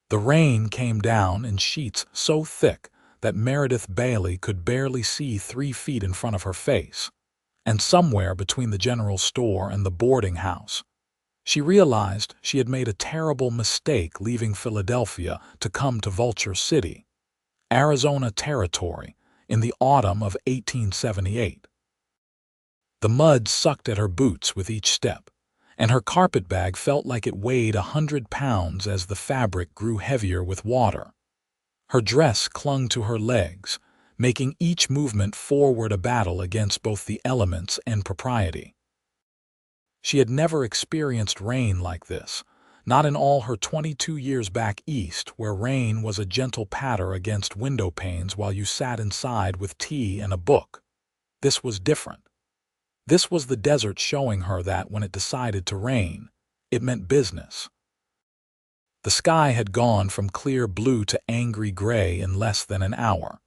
The rain came down in sheets so thick that Meredith Bailey could barely see 3 feet in front of her face, and somewhere between the general store and the boarding house, she realized she had made a terrible mistake leaving Philadelphia to come to Vulture City, Arizona Territory, in the autumn of 1878. The mud sucked at her boots with each step, and her carpetbag felt like it weighed 100 pounds as the fabric grew heavier with water. Her dress clung to her legs, making each movement forward a battle against both the elements and propriety. She had never experienced rain like this, not in all her 22 years back east, where rain was a gentle patter against window panes while you sat inside with tea and a book. This was different. This was the desert showing her that when it decided to rain, it meant business. The sky had gone from clear blue to angry gray in less than an hour,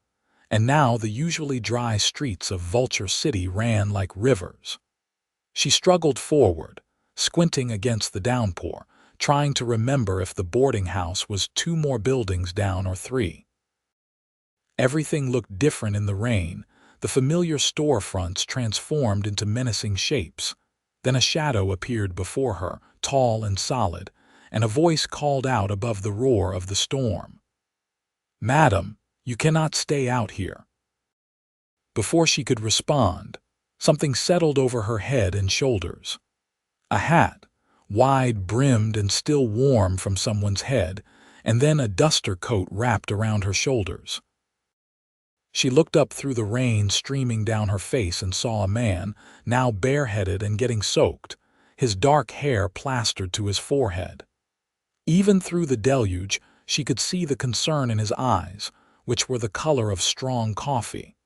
and now the usually dry streets of Vulture City ran like rivers. She struggled forward, squinting against the downpour, trying to remember if the boarding house was 2 more buildings down or 3. Everything looked different in the rain. The familiar storefronts transformed into menacing shapes. Then a shadow appeared before her, tall and solid, and a voice called out above the roar of the storm. "Madam, you cannot stay out here." Before she could respond, something settled over her head and shoulders. A hat, wide-brimmed and still warm from someone's head, and then a duster coat wrapped around her shoulders. She looked up through the rain streaming down her face and saw a man, now bareheaded and getting soaked, his dark hair plastered to his forehead. Even through the deluge, she could see the concern in his eyes, which were the color of strong coffee.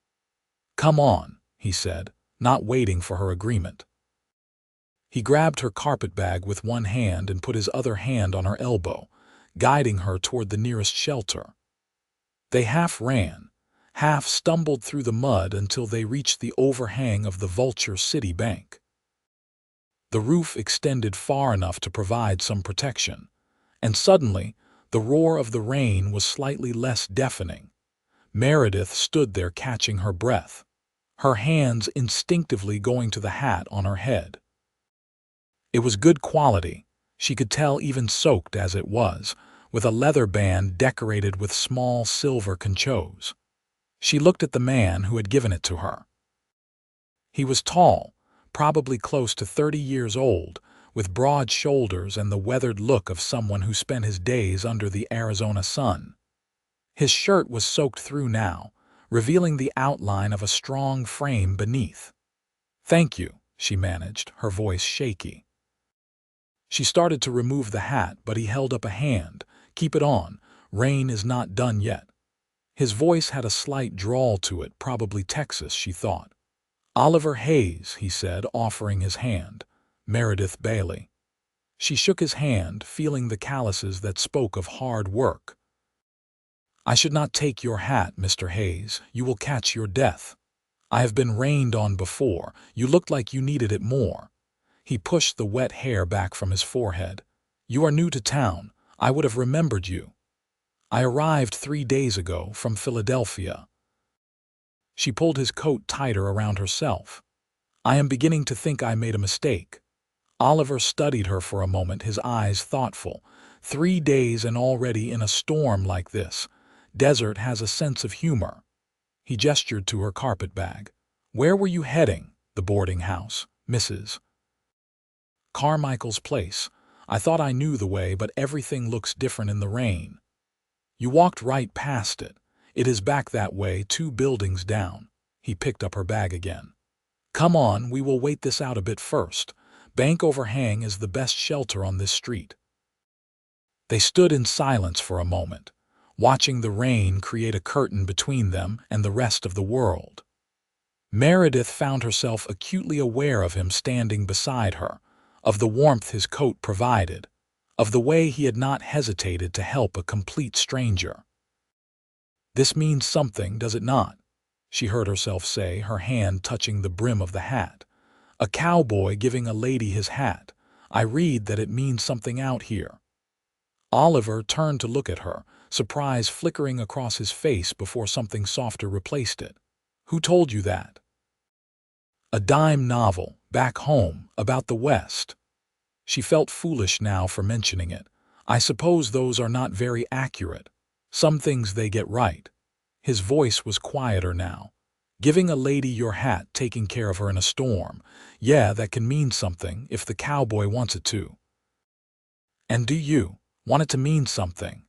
"Come on," he said, not waiting for her agreement. He grabbed her carpetbag with one hand and put his other hand on her elbow, guiding her toward the nearest shelter. They half ran, half stumbled through the mud until they reached the overhang of the Vulture City Bank. The roof extended far enough to provide some protection, and suddenly the roar of the rain was slightly less deafening. Meredith stood there catching her breath, her hands instinctively going to the hat on her head. It was good quality, she could tell even soaked as it was, with a leather band decorated with small silver conchos. She looked at the man who had given it to her. He was tall, probably close to 30 years old, with broad shoulders and the weathered look of someone who spent his days under the Arizona sun. His shirt was soaked through now, revealing the outline of a strong frame beneath. "Thank you," she managed, her voice shaky. She started to remove the hat, but he held up a hand. "Keep it on. Rain is not done yet." His voice had a slight drawl to it, probably Texas, she thought. "Oliver Hayes," he said, offering his hand. "Meredith Bailey." She shook his hand, feeling the calluses that spoke of hard work. "I should not take your hat, Mr. Hayes. You will catch your death. I have been rained on before. You looked like you needed it more." He pushed the wet hair back from his forehead. "You are new to town. I would have remembered you. I arrived 3 days ago from Philadelphia." She pulled his coat tighter around herself. "I am beginning to think I made a mistake." Oliver studied her for a moment, his eyes thoughtful. 3 days and already in a storm like this. Desert has a sense of humor. He gestured to her carpetbag. "Where were you heading?" "The boarding house, Mrs. Carmichael's place. I thought I knew the way, but everything looks different in the rain." "You walked right past it. It is back that way, 2 buildings down." He picked up her bag again. "Come on, we will wait this out a bit first. Bank overhang is the best shelter on this street." They stood in silence for a moment, watching the rain create a curtain between them and the rest of the world. Meredith found herself acutely aware of him standing beside her, of the warmth his coat provided, of the way he had not hesitated to help a complete stranger. "This means something, does it not?" she heard herself say, her hand touching the brim of the hat. "A cowboy giving a lady his hat. I read that it means something out here." Oliver turned to look at her, surprise flickering across his face before something softer replaced it. "Who told you that?" "A dime novel, back home, about the West." She felt foolish now for mentioning it. "I suppose those are not very accurate. Some things they get right." His voice was quieter now. "Giving a lady your hat, taking care of her in a storm. Yeah, that can mean something if the cowboy wants it to." "And do you want it to mean something?"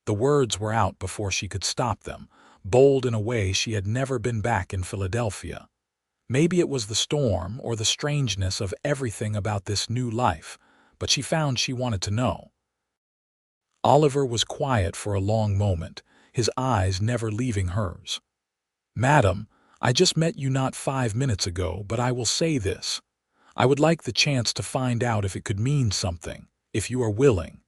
The words were out before she could stop them, bold in a way she had never been back in Philadelphia. Maybe it was the storm or the strangeness of everything about this new life, but she found she wanted to know. Oliver was quiet for a long moment, his eyes never leaving hers. "Madam, I just met you not 5 minutes ago, but I will say this. I would like the chance to find out if it could mean something, if you are willing."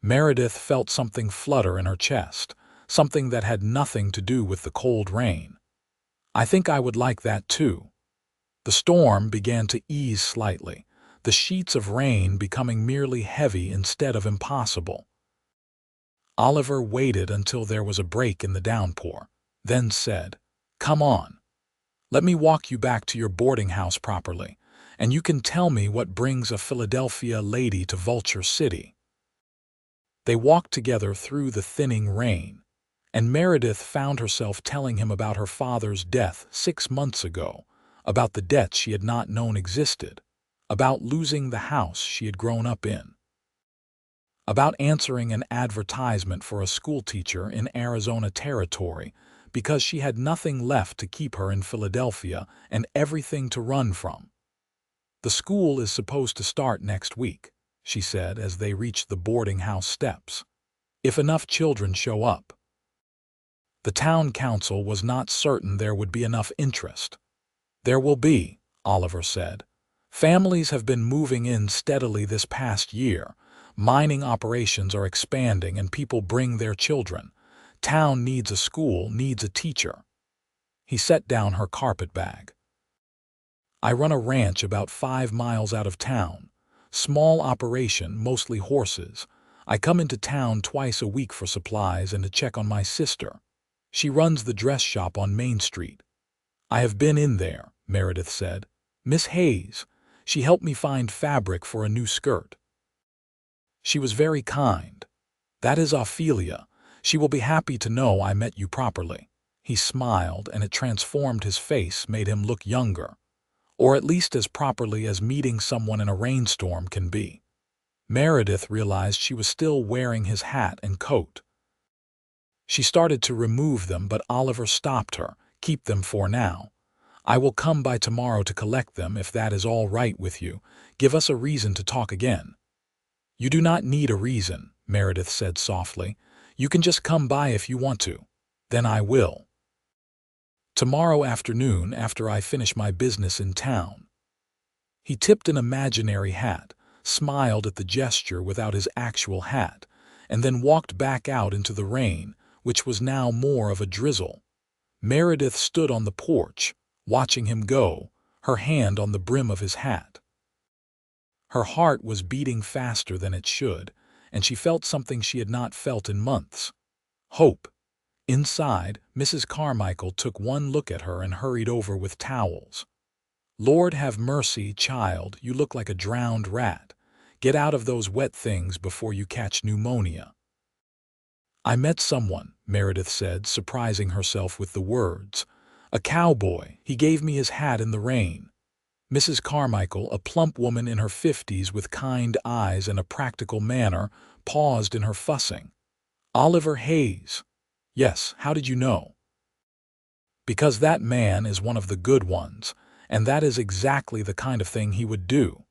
Meredith felt something flutter in her chest, something that had nothing to do with the cold rain. "I think I would like that too." The storm began to ease slightly, the sheets of rain becoming merely heavy instead of impossible. Oliver waited until there was a break in the downpour, then said, "Come on. Let me walk you back to your boarding house properly, and you can tell me what brings a Philadelphia lady to Vulture City." They walked together through the thinning rain, and Meredith found herself telling him about her father's death 6 months ago, about the debts she had not known existed, about losing the house she had grown up in, about answering an advertisement for a schoolteacher in Arizona Territory because she had nothing left to keep her in Philadelphia and everything to run from. "The school is supposed to start next week," she said as they reached the boarding house steps. "If enough children show up." The town council was not certain there would be enough interest. "There will be," Oliver said. "Families have been moving in steadily this past year. Mining operations are expanding and people bring their children. Town needs a school, needs a teacher." He set down her carpet bag. "I run a ranch about 5 miles out of town. Small operation, mostly horses. I come into town twice a week for supplies and to check on my sister. She runs the dress shop on Main Street." "I have been in there," Meredith said. "Miss Hayes. She helped me find fabric for a new skirt." "She was very kind." "That is Ophelia. She will be happy to know I met you properly." He smiled, and it transformed his face, made him look younger. Or at least as properly as meeting someone in a rainstorm can be. Meredith realized she was still wearing his hat and coat. She started to remove them, but Oliver stopped her. "Keep them for now. I will come by tomorrow to collect them if that is all right with you. Give us a reason to talk again." "You do not need a reason," Meredith said softly. "You can just come by if you want to. Then I will. Tomorrow afternoon after I finish my business in town." He tipped an imaginary hat, smiled at the gesture without his actual hat, and then walked back out into the rain, which was now more of a drizzle. Meredith stood on the porch, watching him go, her hand on the brim of his hat. Her heart was beating faster than it should, and she felt something she had not felt in months. Hope. Inside, Mrs. Carmichael took one look at her and hurried over with towels. "Lord have mercy, child, you look like a drowned rat. Get out of those wet things before you catch pneumonia." "I met someone," Meredith said, surprising herself with the words. "A cowboy. He gave me his hat in the rain." Mrs. Carmichael, a plump woman in her 50s with kind eyes and a practical manner, paused in her fussing. "Oliver Hayes." "Yes, how did you know?" "Because that man is one of the good ones, and that is exactly the kind of thing he would do."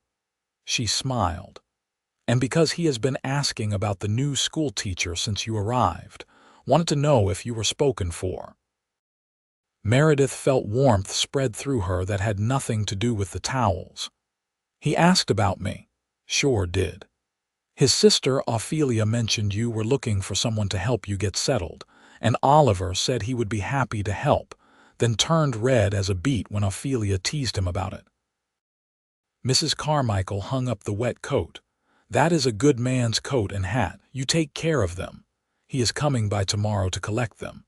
She smiled. "And because he has been asking about the new school teacher since you arrived. Wanted to know if you were spoken for." Meredith felt warmth spread through her that had nothing to do with the towels. "He asked about me." "Sure did. His sister Ophelia mentioned you were looking for someone to help you get settled, and Oliver said he would be happy to help, then turned red as a beet when Ophelia teased him about it." Mrs. Carmichael hung up the wet coat. That is a good man's coat and hat. You take care of them. He is coming by tomorrow to collect them."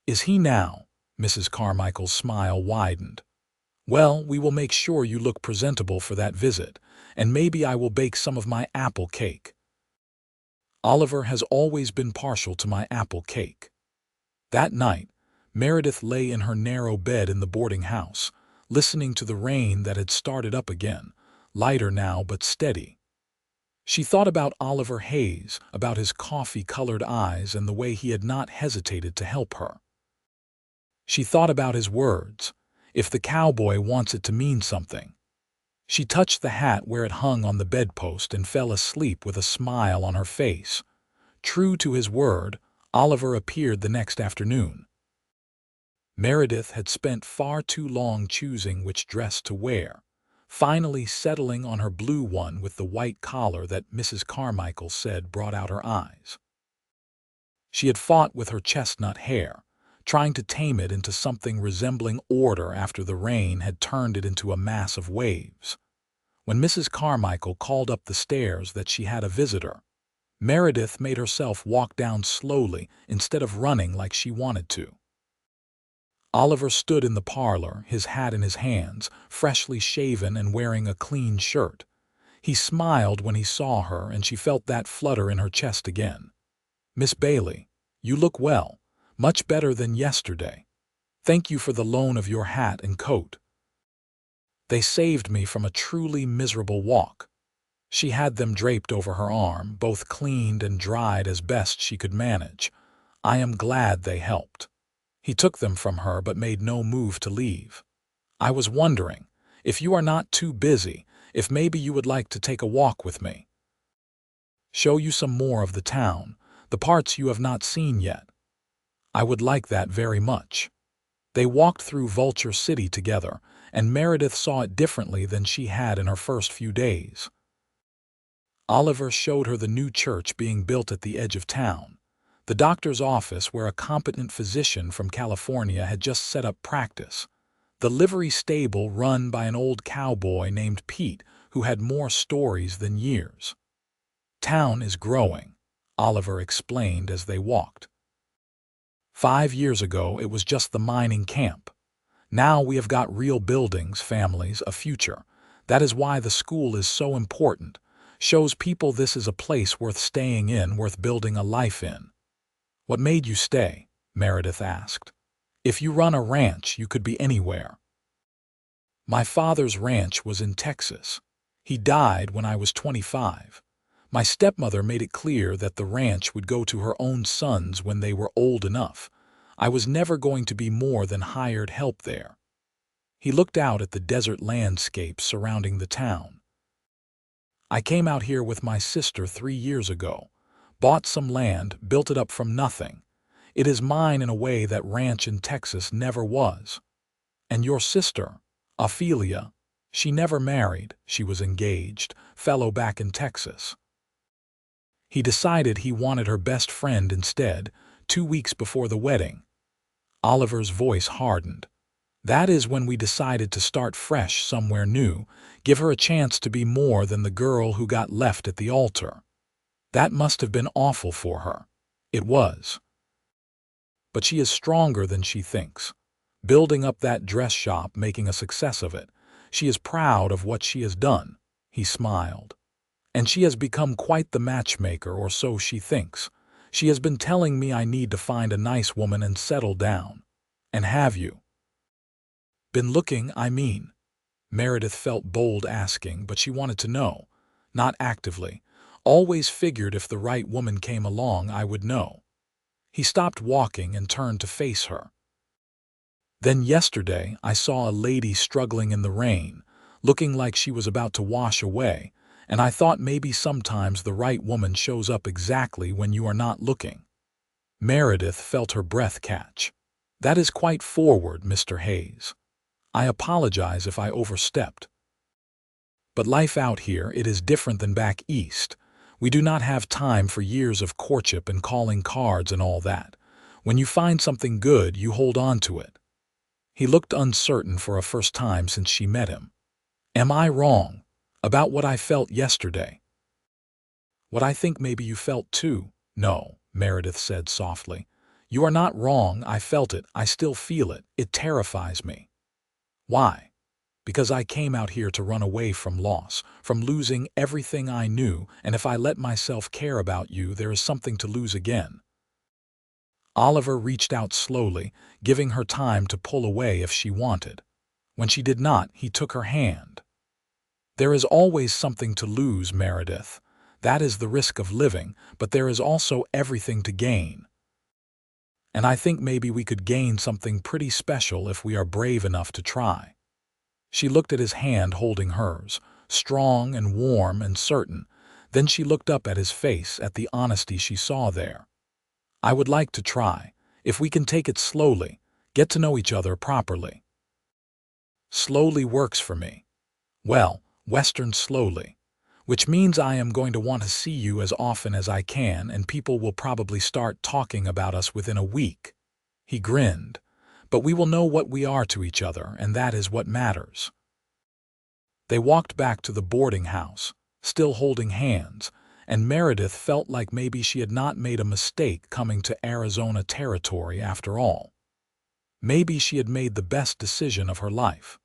"Is he now?" Mrs. Carmichael's smile widened. "Well, we will make sure you look presentable for that visit, and maybe I will bake some of my apple cake. Oliver has always been partial to my apple cake." That night, Meredith lay in her narrow bed in the boarding house, listening to the rain that had started up again, lighter now but steady. She thought about Oliver Hayes, about his coffee-colored eyes and the way he had not hesitated to help her. She thought about his words, "If the cowboy wants it to mean something." She touched the hat where it hung on the bedpost and fell asleep with a smile on her face. True to his word, Oliver appeared the next afternoon. Meredith had spent far too long choosing which dress to wear, finally settling on her blue one with the white collar that Mrs. Carmichael said brought out her eyes. She had fought with her chestnut hair, trying to tame it into something resembling order after the rain had turned it into a mass of waves. When Mrs. Carmichael called up the stairs that she had a visitor, Meredith made herself walk down slowly instead of running like she wanted to. Oliver stood in the parlor, his hat in his hands, freshly shaven and wearing a clean shirt. He smiled when he saw her, and she felt that flutter in her chest again. "Miss Bailey, you look well, much better than yesterday. Thank you for the loan of your hat and coat. They saved me from a truly miserable walk." She had them draped over her arm, both cleaned and dried as best she could manage. "I am glad they helped." He took them from her but made no move to leave. "I was wondering, if you are not too busy, if maybe you would like to take a walk with me. Show you some more of the town, the parts you have not seen yet." "I would like that very much." They walked through Vulture City together, and Meredith saw it differently than she had in her first few days. Oliver showed her the new church being built at the edge of town, the doctor's office where a competent physician from California had just set up practice, the livery stable run by an old cowboy named Pete who had more stories than years. "Town is growing," Oliver explained as they walked. 5 years ago it was just the mining camp. Now we have got real buildings, families, a future. That is why the school is so important. Shows people this is a place worth staying in, worth building a life in." "What made you stay?" Meredith asked. "If you run a ranch, you could be anywhere." "My father's ranch was in Texas. He died when I was 25. My stepmother made it clear that the ranch would go to her own sons when they were old enough. I was never going to be more than hired help there." He looked out at the desert landscape surrounding the town. "I came out here with my sister 3 years ago, bought some land, built it up from nothing. It is mine in a way that ranch in Texas never was." "And your sister, Ophelia, she never married, she was engaged, fellow back in Texas." He decided he wanted her best friend instead, 2 weeks before the wedding. Oliver's voice hardened. "That is when we decided to start fresh somewhere new, give her a chance to be more than the girl who got left at the altar. That must have been awful for her." "It was. But she is stronger than she thinks. Building up that dress shop, making a success of it. She is proud of what she has done." He smiled. "And she has become quite the matchmaker, or so she thinks. She has been telling me I need to find a nice woman and settle down." "And have you?" "Been looking, I mean." Meredith felt bold asking, but she wanted to know. "Not actively. Always figured if the right woman came along I would know." He stopped walking and turned to face her. "Then yesterday I saw a lady struggling in the rain, looking like she was about to wash away, and I thought maybe sometimes the right woman shows up exactly when you are not looking." Meredith felt her breath catch. "That is quite forward, Mr. Hayes. I apologize if I overstepped. But life out here, it is different than back east. We do not have time for years of courtship and calling cards and all that. When you find something good, you hold on to it." He looked uncertain for a first time since she met him. "Am I wrong about what I felt yesterday?" What I think maybe you felt too." "No," Meredith said softly. "You are not wrong. I felt it. I still feel it. It terrifies me." "Why?" "Because I came out here to run away from loss, from losing everything I knew, and if I let myself care about you, there is something to lose again." Oliver reached out slowly, giving her time to pull away if she wanted. When she did not, he took her hand. "There is always something to lose, Meredith. That is the risk of living, but there is also everything to gain. And I think maybe we could gain something pretty special if we are brave enough to try." She looked at his hand holding hers, strong and warm and certain. Then she looked up at his face, at the honesty she saw there. "I would like to try, if we can take it slowly, get to know each other properly." "Slowly works for me." "Well, Western slowly. Which means I am going to want to see you as often as I can, and people will probably start talking about us within a week." He grinned. "But we will know what we are to each other, and that is what matters." They walked back to the boarding house, still holding hands, and Meredith felt like maybe she had not made a mistake coming to Arizona territory after all. Maybe she had made the best decision of her life.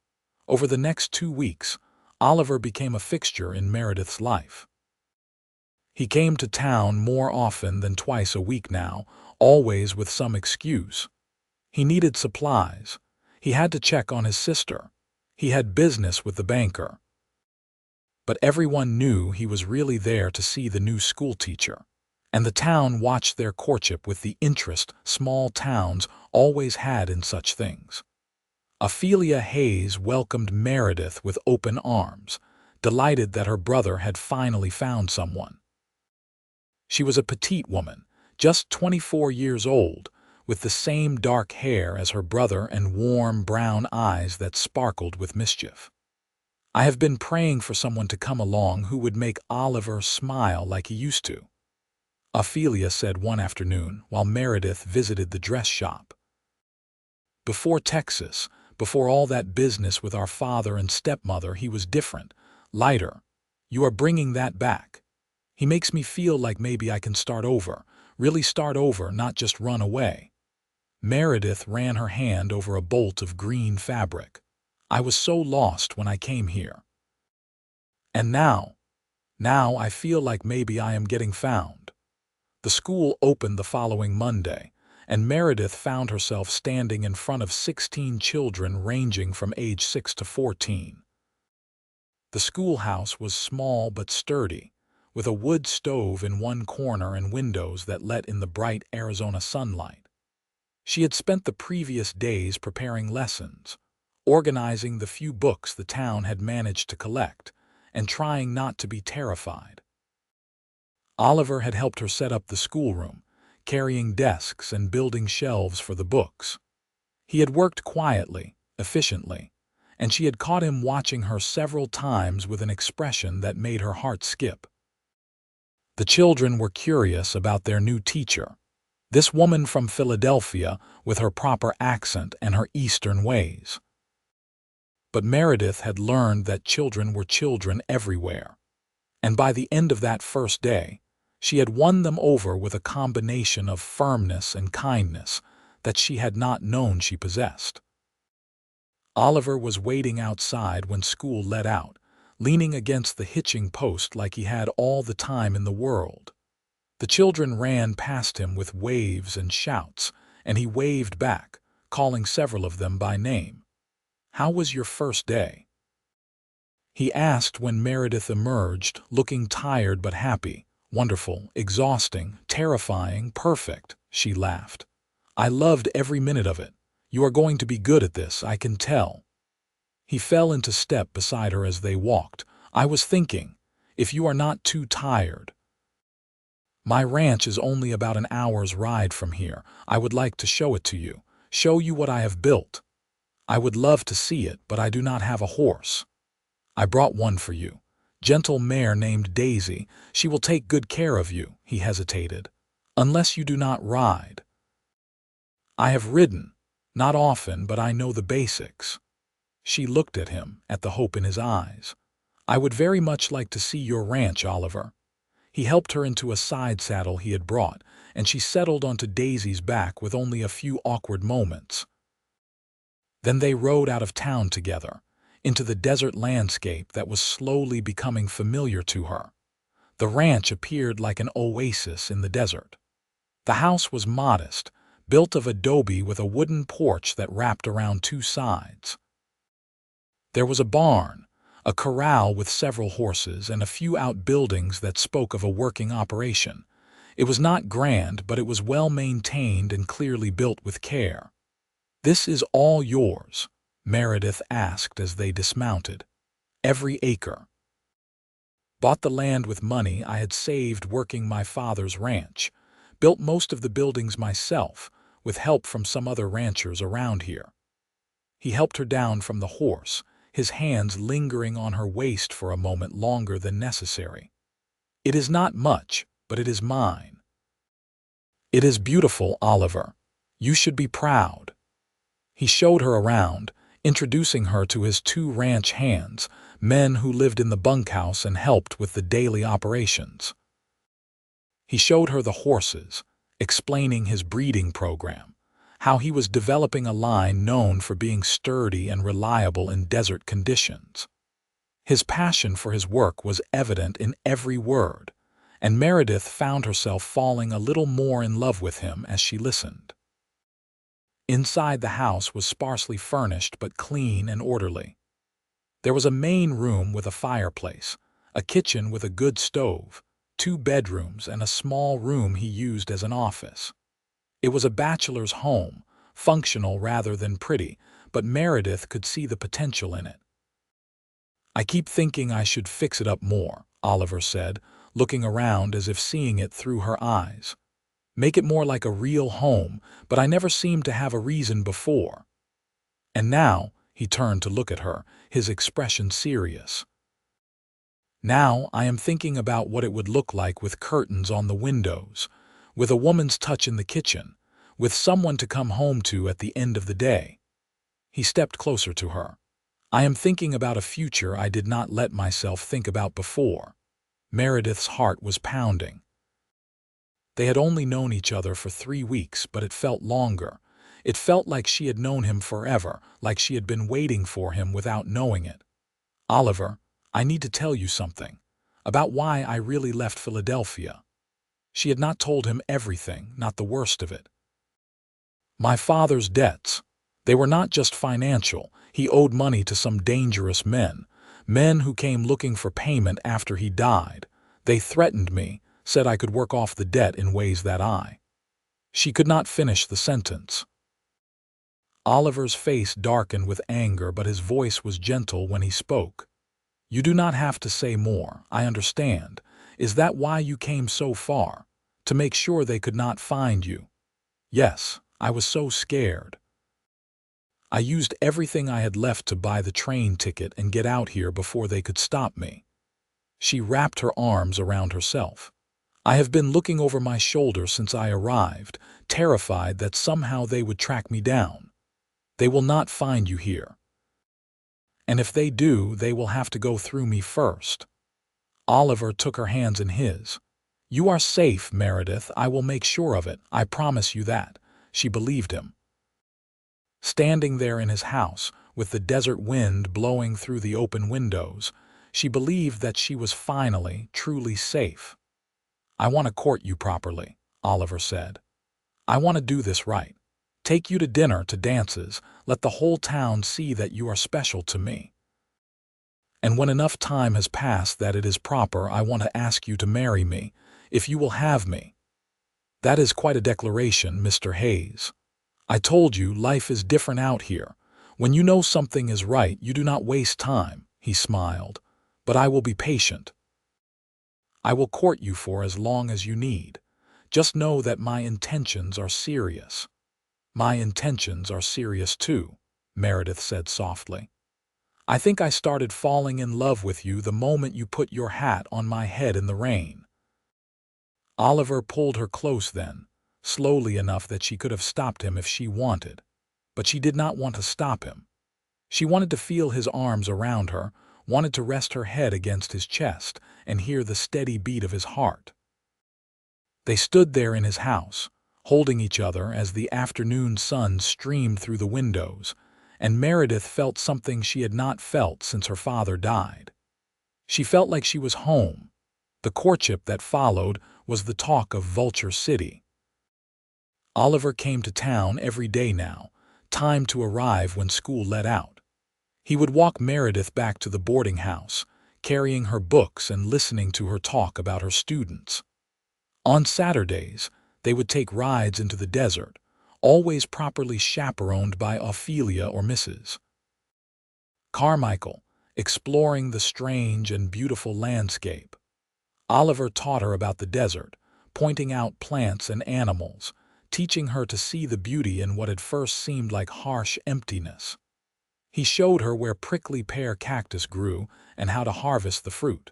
Over the next 2 weeks, Oliver became a fixture in Meredith's life. He came to town more often than twice a week now, always with some excuse. He needed supplies. He had to check on his sister. He had business with the banker. But everyone knew he was really there to see the new schoolteacher. And the town watched their courtship with the interest small towns always had in such things. Ophelia Hayes welcomed Meredith with open arms, delighted that her brother had finally found someone. She was a petite woman, just 24 years old, with the same dark hair as her brother and warm brown eyes that sparkled with mischief. "I have been praying for someone to come along who would make Oliver smile like he used to," Ophelia said one afternoon while Meredith visited the dress shop. "Before Texas, before all that business with our father and stepmother, he was different, lighter. You are bringing that back. He makes me feel like maybe I can start over, really start over, not just run away." Meredith ran her hand over a bolt of green fabric. "I was so lost when I came here. And now I feel like maybe I am getting found." The school opened the following Monday, and Meredith found herself standing in front of 16 children ranging from age 6 to 14. The schoolhouse was small but sturdy, with a wood stove in one corner and windows that let in the bright Arizona sunlight. She had spent the previous days preparing lessons, organizing the few books the town had managed to collect, and trying not to be terrified. Oliver had helped her set up the schoolroom, carrying desks and building shelves for the books. He had worked quietly, efficiently, and she had caught him watching her several times with an expression that made her heart skip. The children were curious about their new teacher, this woman from Philadelphia with her proper accent and her Eastern ways. But Meredith had learned that children were children everywhere, and by the end of that first day, she had won them over with a combination of firmness and kindness that she had not known she possessed. Oliver was waiting outside when school let out, leaning against the hitching post like he had all the time in the world. The children ran past him with waves and shouts, and he waved back, calling several of them by name. "How was your first day?" he asked when Meredith emerged, looking tired but happy. "Wonderful, exhausting, terrifying, perfect," she laughed. "I loved every minute of it. You are going to be good at this, I can tell." He fell into step beside her as they walked. "I was thinking, if you are not too tired. My ranch is only about an hour's ride from here. I would like to show it to you, show you what I have built. I would love to see it, but I do not have a horse. I brought one for you. Gentle mare named Daisy. She will take good care of you," he hesitated, "unless you do not ride." "I have ridden, not often, but I know the basics." She looked at him, at the hope in his eyes. "I would very much like to see your ranch, Oliver." He helped her into a side saddle he had brought, and she settled onto Daisy's back with only a few awkward moments. Then they rode out of town together, into the desert landscape that was slowly becoming familiar to her. The ranch appeared like an oasis in the desert. The house was modest, built of adobe with a wooden porch that wrapped around two sides. There was a barn, a corral with several horses, and a few outbuildings that spoke of a working operation. It was not grand, but it was well maintained and clearly built with care. "This is all yours?" Meredith asked as they dismounted. "Every acre." "Bought the land with money I had saved working my father's ranch. Built most of the buildings myself, with help from some other ranchers around here." He helped her down from the horse, his hands lingering on her waist for a moment longer than necessary. "It is not much, but it is mine." "It is beautiful, Oliver. You should be proud." He showed her around, introducing her to his two ranch hands, men who lived in the bunkhouse and helped with the daily operations. He showed her the horses, explaining his breeding program, how he was developing a line known for being sturdy and reliable in desert conditions. His passion for his work was evident in every word, and Meredith found herself falling a little more in love with him as she listened. Inside the house was sparsely furnished but clean and orderly. There was a main room with a fireplace, a kitchen with a good stove, 2 bedrooms, and a small room he used as an office. It was a bachelor's home, functional rather than pretty, but Meredith could see the potential in it. "I keep thinking I should fix it up more," Oliver said, looking around as if seeing it through her eyes. "Make it more like a real home, but I never seemed to have a reason before." And now he turned to look at her, his expression serious. "Now I am thinking about what it would look like with curtains on the windows, with a woman's touch in the kitchen, with someone to come home to at the end of the day." He stepped closer to her. "I am thinking about a future I did not let myself think about before." Meredith's heart was pounding. They had only known each other for 3 weeks, but it felt longer. It felt like she had known him forever, like she had been waiting for him without knowing it. "Oliver, I need to tell you something. About why I really left Philadelphia." She had not told him everything, not the worst of it. "My father's debts. They were not just financial. He owed money to some dangerous men who came looking for payment after he died. They threatened me, said I could work off the debt in ways that I—" She could not finish the sentence. Oliver's face darkened with anger, but his voice was gentle when he spoke. "You do not have to say more, I understand. Is that why you came so far? To make sure they could not find you?" "Yes, I was so scared. I used everything I had left to buy the train ticket and get out here before they could stop me." She wrapped her arms around herself. "I have been looking over my shoulder since I arrived, terrified that somehow they would track me down. They will not find you here. And if they do, they will have to go through me first." Oliver took her hands in his. "You are safe, Meredith. I will make sure of it. I promise you that." She believed him. Standing there in his house, with the desert wind blowing through the open windows, she believed that she was finally, truly safe. "I want to court you properly," Oliver said. "I want to do this right. Take you to dinner, to dances, let the whole town see that you are special to me. And when enough time has passed that it is proper, I want to ask you to marry me, if you will have me." "That is quite a declaration, Mr. Hayes. I told you life is different out here. When you know something is right, you do not waste time," he smiled. "But I will be patient. I will court you for as long as you need. Just know that my intentions are serious." "My intentions are serious too," Meredith said softly. "I think I started falling in love with you the moment you put your hat on my head in the rain." Oliver pulled her close then, slowly enough that she could have stopped him if she wanted. But she did not want to stop him. She wanted to feel his arms around her, wanted to rest her head against his chest and hear the steady beat of his heart. They stood there in his house, holding each other as the afternoon sun streamed through the windows, and Meredith felt something she had not felt since her father died. She felt like she was home. The courtship that followed was the talk of Vulture City. Oliver came to town every day now, time to arrive when school let out. He would walk Meredith back to the boarding house, carrying her books and listening to her talk about her students. On Saturdays, they would take rides into the desert, always properly chaperoned by Ophelia or Mrs. Carmichael, exploring the strange and beautiful landscape. Oliver taught her about the desert, pointing out plants and animals, teaching her to see the beauty in what at first seemed like harsh emptiness. He showed her where prickly pear cactus grew and how to harvest the fruit.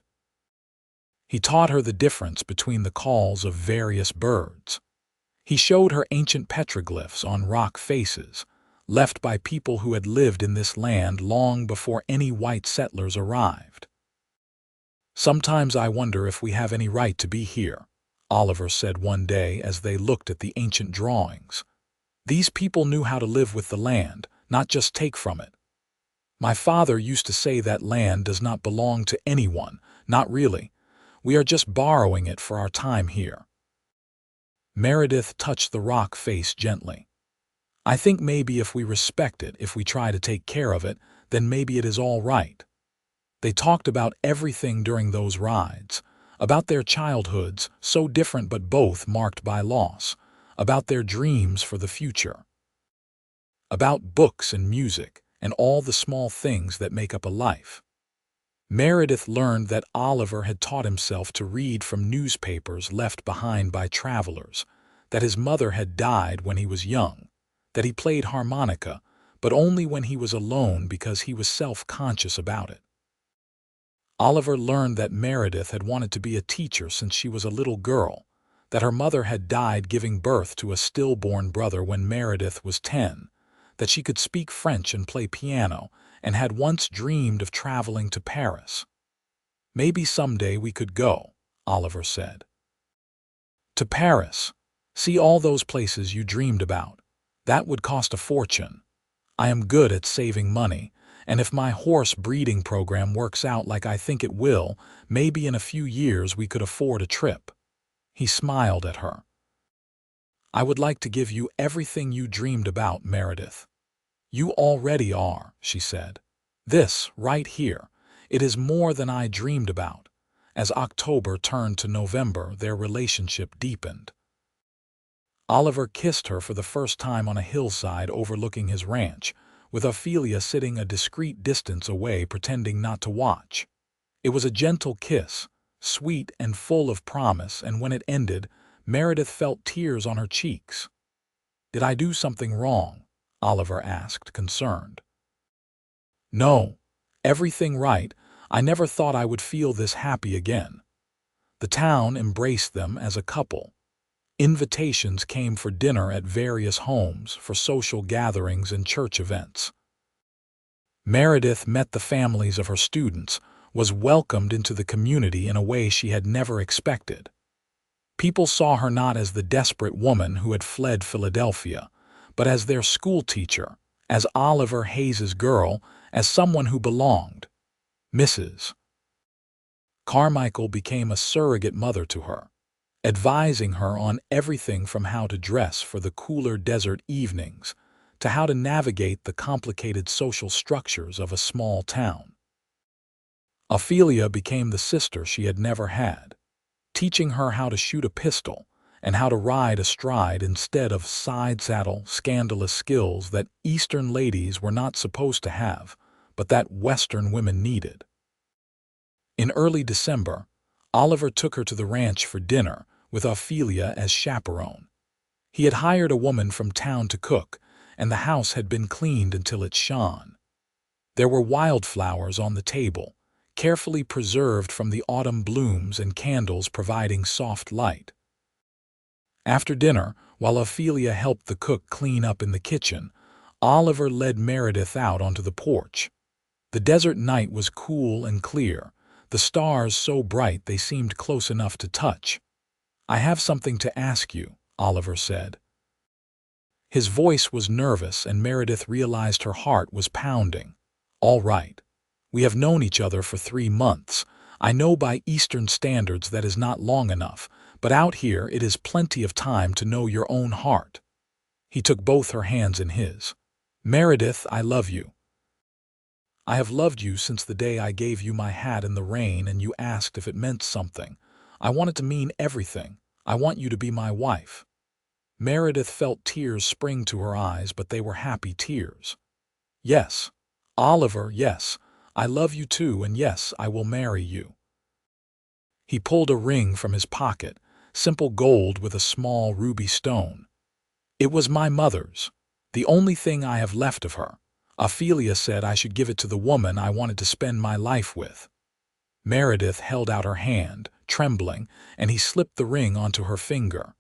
He taught her the difference between the calls of various birds. He showed her ancient petroglyphs on rock faces, left by people who had lived in this land long before any white settlers arrived. "Sometimes I wonder if we have any right to be here," Oliver said one day as they looked at the ancient drawings. "These people knew how to live with the land, not just take from it. My father used to say that land does not belong to anyone, not really. We are just borrowing it for our time here." Meredith touched the rock face gently. "I think maybe if we respect it, if we try to take care of it, then maybe it is all right." They talked about everything during those rides, about their childhoods, so different but both marked by loss, about their dreams for the future, about books and music and all the small things that make up a life. Meredith learned that Oliver had taught himself to read from newspapers left behind by travelers, that his mother had died when he was young, that he played harmonica, but only when he was alone because he was self-conscious about it. Oliver learned that Meredith had wanted to be a teacher since she was a little girl, that her mother had died giving birth to a stillborn brother when Meredith was 10, that she could speak French and play piano, and had once dreamed of traveling to Paris. "Maybe someday we could go," Oliver said. "To Paris. See all those places you dreamed about. That would cost a fortune. I am good at saving money, and if my horse breeding program works out like I think it will, maybe in a few years we could afford a trip." He smiled at her. "I would like to give you everything you dreamed about, Meredith." "You already are," she said. "This, right here, it is more than I dreamed about." As October turned to November, their relationship deepened. Oliver kissed her for the first time on a hillside overlooking his ranch, with Ophelia sitting a discreet distance away pretending not to watch. It was a gentle kiss, sweet and full of promise, and when it ended, Meredith felt tears on her cheeks. "Did I do something wrong?" Oliver asked, concerned. "No, everything right. I never thought I would feel this happy again." The town embraced them as a couple. Invitations came for dinner at various homes, for social gatherings and church events. Meredith met the families of her students, was welcomed into the community in a way she had never expected. People saw her not as the desperate woman who had fled Philadelphia, but as their school teacher, as Oliver Hayes's girl, as someone who belonged. Mrs. Carmichael became a surrogate mother to her, advising her on everything from how to dress for the cooler desert evenings to how to navigate the complicated social structures of a small town. Ophelia became the sister she had never had, teaching her how to shoot a pistol and how to ride astride instead of side-saddle, scandalous skills that Eastern ladies were not supposed to have, but that Western women needed. In early December, Oliver took her to the ranch for dinner, with Ophelia as chaperone. He had hired a woman from town to cook, and the house had been cleaned until it shone. There were wildflowers on the table, carefully preserved from the autumn blooms, and candles providing soft light. After dinner, while Ophelia helped the cook clean up in the kitchen, Oliver led Meredith out onto the porch. The desert night was cool and clear, the stars so bright they seemed close enough to touch. "I have something to ask you," Oliver said. His voice was nervous, and Meredith realized her heart was pounding. "All right. We have known each other for 3 months. I know by Eastern standards that is not long enough, but out here it is plenty of time to know your own heart." He took both her hands in his. "Meredith, I love you. I have loved you since the day I gave you my hat in the rain and you asked if it meant something. I want it to mean everything. I want you to be my wife." Meredith felt tears spring to her eyes, but they were happy tears. "Yes, Oliver, yes. I love you too, and yes, I will marry you." He pulled a ring from his pocket, simple gold with a small ruby stone. "It was my mother's, the only thing I have left of her. Ophelia said I should give it to the woman I wanted to spend my life with." Meredith held out her hand, trembling, and he slipped the ring onto her finger.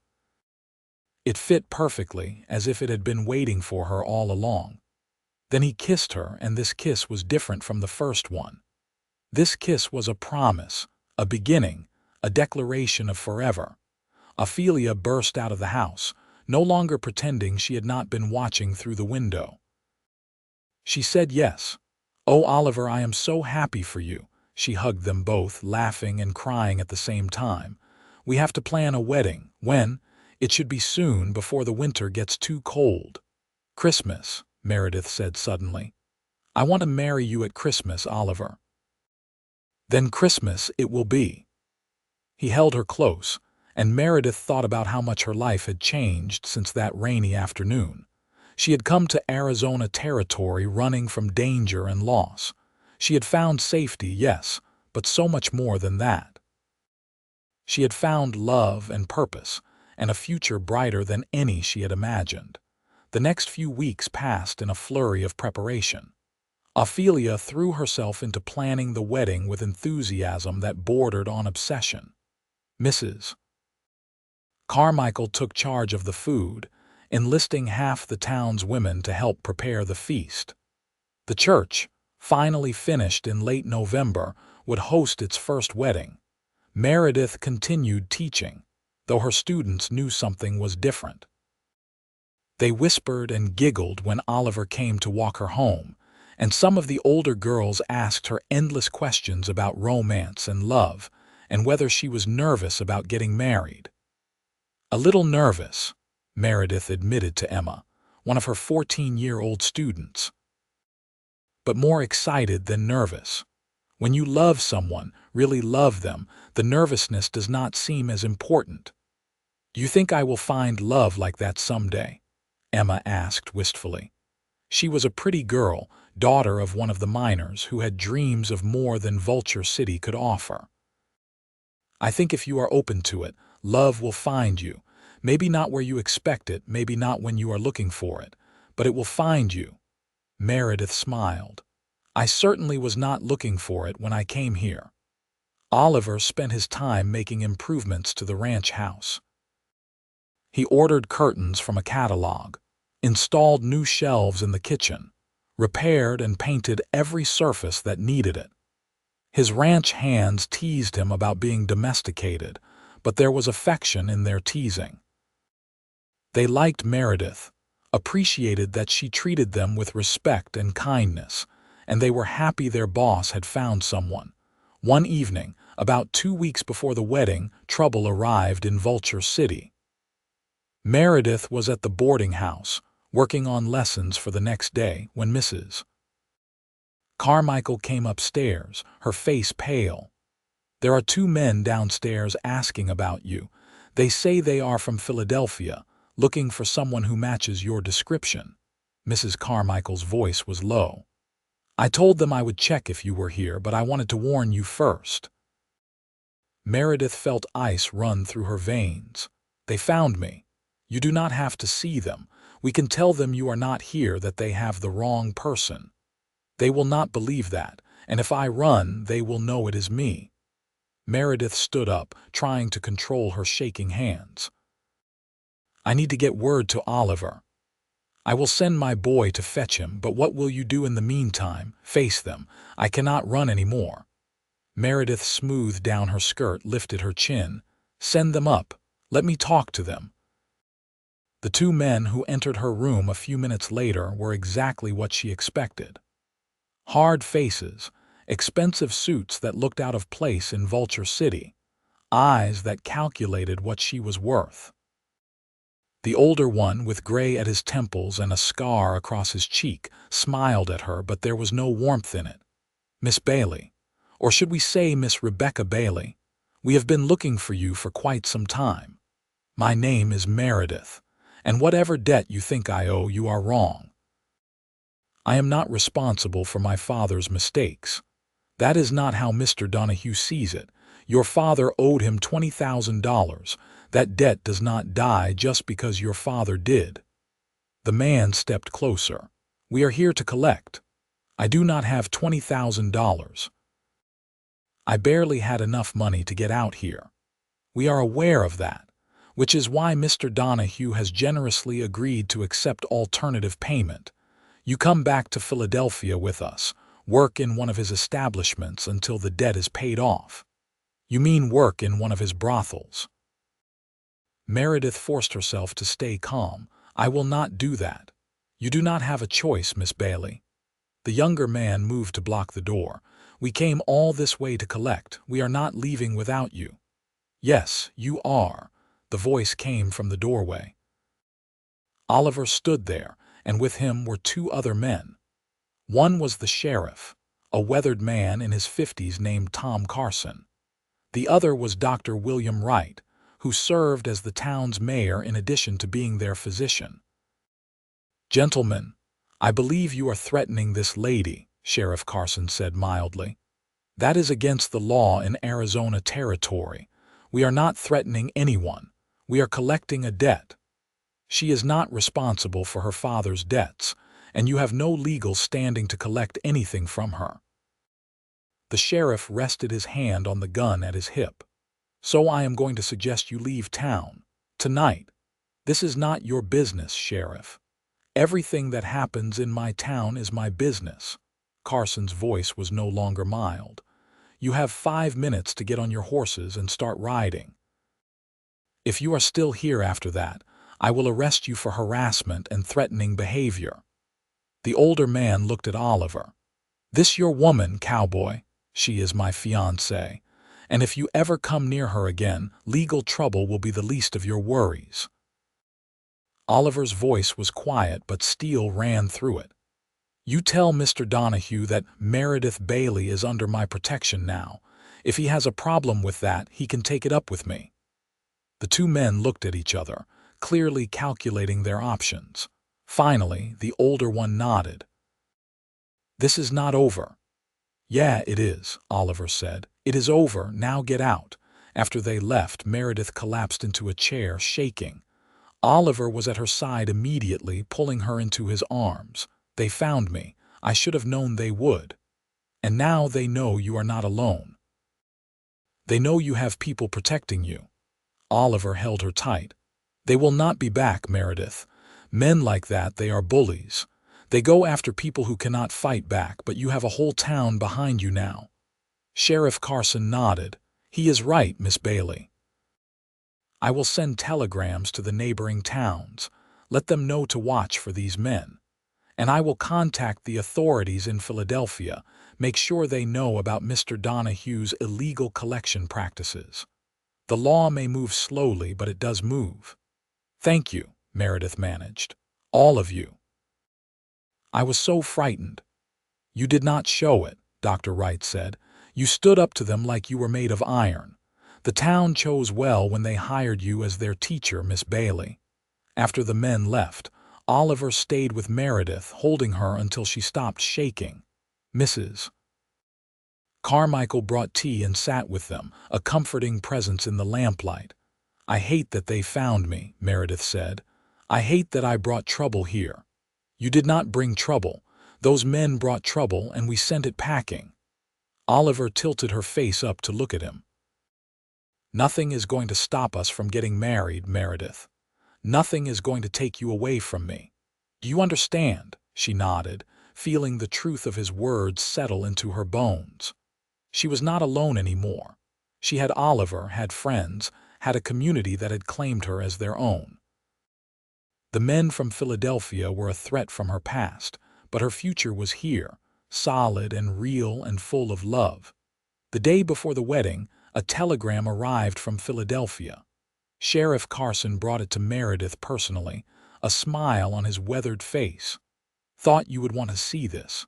It fit perfectly, as if it had been waiting for her all along. Then he kissed her, and this kiss was different from the first one. This kiss was a promise, a beginning, a declaration of forever. Ophelia burst out of the house, no longer pretending she had not been watching through the window. She said yes. "Oh, Oliver, I am so happy for you." She hugged them both, laughing and crying at the same time. "We have to plan a wedding. When? It should be soon, before the winter gets too cold." "Christmas," Meredith said suddenly. "I want to marry you at Christmas, Oliver." "Then Christmas it will be." He held her close, and Meredith thought about how much her life had changed since that rainy afternoon. She had come to Arizona territory running from danger and loss. She had found safety, yes, but so much more than that. She had found love and purpose, and a future brighter than any she had imagined. The next few weeks passed in a flurry of preparation. Ophelia threw herself into planning the wedding with enthusiasm that bordered on obsession. Mrs. Carmichael took charge of the food, enlisting half the town's women to help prepare the feast. The church, finally finished in late November, would host its first wedding. Meredith continued teaching, though her students knew something was different. They whispered and giggled when Oliver came to walk her home, and some of the older girls asked her endless questions about romance and love, and whether she was nervous about getting married. "A little nervous," Meredith admitted to Emma, one of her 14-year-old students. "But more excited than nervous. When you love someone, really love them, the nervousness does not seem as important." "Do you think I will find love like that someday?" Emma asked wistfully. She was a pretty girl, daughter of one of the miners, who had dreams of more than Vulture City could offer. "I think if you are open to it, love will find you. Maybe not where you expect it, maybe not when you are looking for it, but it will find you." Meredith smiled. "I certainly was not looking for it when I came here." Oliver spent his time making improvements to the ranch house. He ordered curtains from a catalog, installed new shelves in the kitchen, repaired and painted every surface that needed it. His ranch hands teased him about being domesticated, but there was affection in their teasing. They liked Meredith, appreciated that she treated them with respect and kindness, and they were happy their boss had found someone. One evening, about 2 weeks before the wedding, trouble arrived in Vulture City. Meredith was at the boarding house, working on lessons for the next day, when Mrs. Carmichael came upstairs, her face pale. "There are 2 men downstairs asking about you. They say they are from Philadelphia, looking for someone who matches your description." Mrs. Carmichael's voice was low. "I told them I would check if you were here, but I wanted to warn you first." Meredith felt ice run through her veins. "They found me. You do not have to see them. We can tell them you are not here, that they have the wrong person. They will not believe that, and if I run, they will know it is me." Meredith stood up, trying to control her shaking hands. "I need to get word to Oliver. I will send my boy to fetch him, but what will you do in the meantime? Face them. I cannot run any more. Meredith smoothed down her skirt, lifted her chin. Send them up. Let me talk to them. The two men who entered her room a few minutes later were exactly what she expected. Hard faces, expensive suits that looked out of place in Vulture City, eyes that calculated what she was worth. The older one, with gray at his temples and a scar across his cheek, smiled at her, but there was no warmth in it. Miss Bailey, or should we say Miss Rebecca Bailey, we have been looking for you for quite some time. My name is Meredith, and whatever debt you think I owe, you are wrong. I am not responsible for my father's mistakes. That is not how Mr. Donahue sees it. Your father owed him $20,000. That debt does not die just because your father did. The man stepped closer. We are here to collect. I do not have $20,000. I barely had enough money to get out here. We are aware of that, which is why Mr. Donahue has generously agreed to accept alternative payment. You come back to Philadelphia with us, work in one of his establishments until the debt is paid off. You mean work in one of his brothels? Meredith forced herself to stay calm. I will not do that. You do not have a choice, Miss Bailey. The younger man moved to block the door. We came all this way to collect. We are not leaving without you. Yes, you are. The voice came from the doorway. Oliver stood there, and with him were two other men. One was the sheriff, a weathered man in his 50s named Tom Carson. The other was Dr. William Wright, who served as the town's mayor in addition to being their physician. Gentlemen, I believe you are threatening this lady, Sheriff Carson said mildly. That is against the law in Arizona territory. We are not threatening anyone. We are collecting a debt. She is not responsible for her father's debts, and you have no legal standing to collect anything from her. The sheriff rested his hand on the gun at his hip. So I am going to suggest you leave town. Tonight. This is not your business, Sheriff. Everything that happens in my town is my business. Carson's voice was no longer mild. You have 5 minutes to get on your horses and start riding. If you are still here after that, I will arrest you for harassment and threatening behavior. The older man looked at Oliver. This your woman, Cowboy. She is my fiancée. And if you ever come near her again, legal trouble will be the least of your worries. Oliver's voice was quiet, but steel ran through it. You tell Mr. Donahue that Meredith Bailey is under my protection now. If he has a problem with that, he can take it up with me. The two men looked at each other, clearly calculating their options. Finally, the older one nodded. This is not over. Yeah, it is, Oliver said. It is over. Now get out. After they left, Meredith collapsed into a chair, shaking. Oliver was at her side immediately, pulling her into his arms. They found me. I should have known they would. And now they know you are not alone. They know you have people protecting you. Oliver held her tight. They will not be back, Meredith. Men like that, they are bullies. They go after people who cannot fight back, but you have a whole town behind you now. Sheriff Carson nodded. He is right, Miss Bailey. I will send telegrams to the neighboring towns. Let them know to watch for these men. And I will contact the authorities in Philadelphia, make sure they know about Mr. Donahue's illegal collection practices. The law may move slowly, but it does move. Thank you, Meredith managed. All of you. I was so frightened. You did not show it, Dr. Wright said. You stood up to them like you were made of iron. The town chose well when they hired you as their teacher, Miss Bailey. After the men left, Oliver stayed with Meredith, holding her until she stopped shaking. Mrs. Carmichael brought tea and sat with them, a comforting presence in the lamplight. I hate that they found me, Meredith said. I hate that I brought trouble here. You did not bring trouble. Those men brought trouble, and we sent it packing. Oliver tilted her face up to look at him. Nothing is going to stop us from getting married, Meredith. Nothing is going to take you away from me. "Do you understand?" She nodded, feeling the truth of his words settle into her bones. She was not alone anymore. She had Oliver, had friends, had a community that had claimed her as their own. The men from Philadelphia were a threat from her past, but her future was here, solid and real and full of love. The day before the wedding, a telegram arrived from Philadelphia. Sheriff Carson brought it to Meredith personally, a smile on his weathered face. "Thought you would want to see this.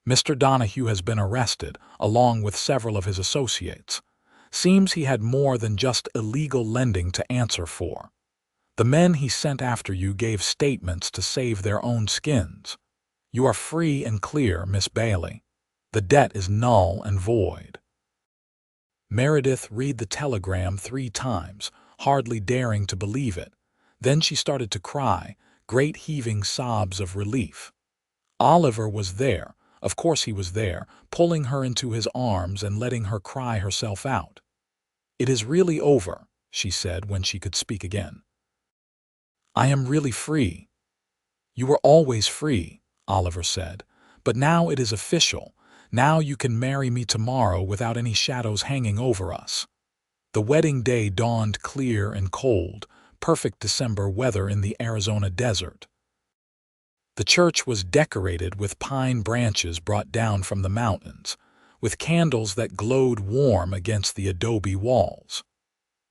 Mr. Donahue has been arrested, along with several of his associates. Seems he had more than just illegal lending to answer for. The men he sent after you gave statements to save their own skins. You are free and clear, Miss Bailey. The debt is null and void." Meredith read the telegram 3 times, hardly daring to believe it. Then she started to cry, great heaving sobs of relief. Oliver was there, of course he was there, pulling her into his arms and letting her cry herself out. "It is really over," she said when she could speak again. "I am really free." "You were always free," Oliver said, "but now it is official. Now you can marry me tomorrow without any shadows hanging over us." The wedding day dawned clear and cold, perfect December weather in the Arizona desert. The church was decorated with pine branches brought down from the mountains, with candles that glowed warm against the adobe walls.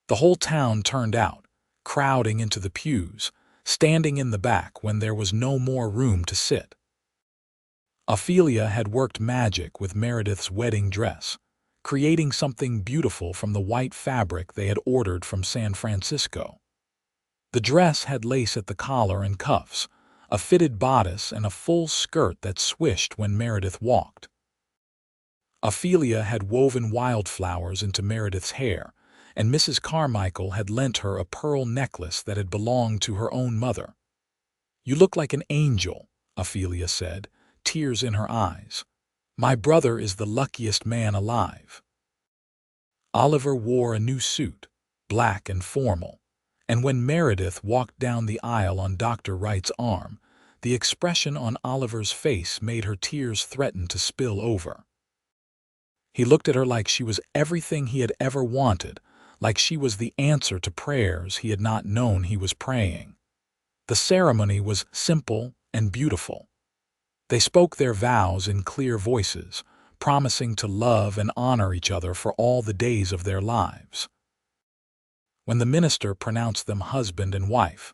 The whole town turned out, crowding into the pews, standing in the back when there was no more room to sit. Ophelia had worked magic with Meredith's wedding dress, creating something beautiful from the white fabric they had ordered from San Francisco. The dress had lace at the collar and cuffs, a fitted bodice, and a full skirt that swished when Meredith walked. Ophelia had woven wildflowers into Meredith's hair, and Mrs. Carmichael had lent her a pearl necklace that had belonged to her own mother. "You look like an angel," Ophelia said, tears in her eyes. "My brother is the luckiest man alive." Oliver wore a new suit, black and formal, and when Meredith walked down the aisle on Dr. Wright's arm, the expression on Oliver's face made her tears threaten to spill over. He looked at her like she was everything he had ever wanted, like she was the answer to prayers he had not known he was praying. The ceremony was simple and beautiful. They spoke their vows in clear voices, promising to love and honor each other for all the days of their lives. When the minister pronounced them husband and wife,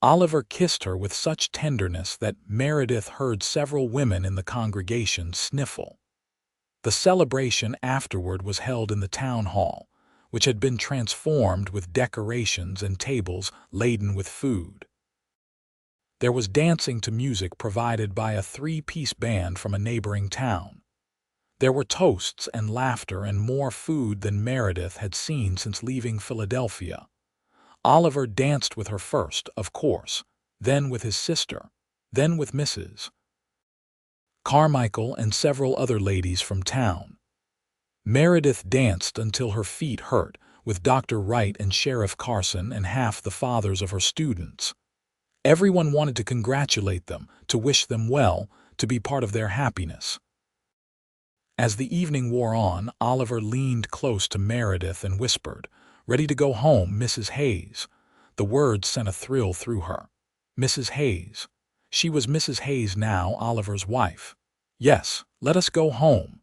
Oliver kissed her with such tenderness that Meredith heard several women in the congregation sniffle. The celebration afterward was held in the town hall, which had been transformed with decorations and tables laden with food. There was dancing to music provided by a 3-piece band from a neighboring town. There were toasts and laughter and more food than Meredith had seen since leaving Philadelphia. Oliver danced with her first, of course, then with his sister, then with Mrs. Carmichael and several other ladies from town. Meredith danced until her feet hurt with Dr. Wright and Sheriff Carson and half the fathers of her students. Everyone wanted to congratulate them, to wish them well, to be part of their happiness. As the evening wore on, Oliver leaned close to Meredith and whispered, "Ready to go home, Mrs. Hayes." The words sent a thrill through her. Mrs. Hayes. She was Mrs. Hayes now, Oliver's wife. "Yes, let us go home."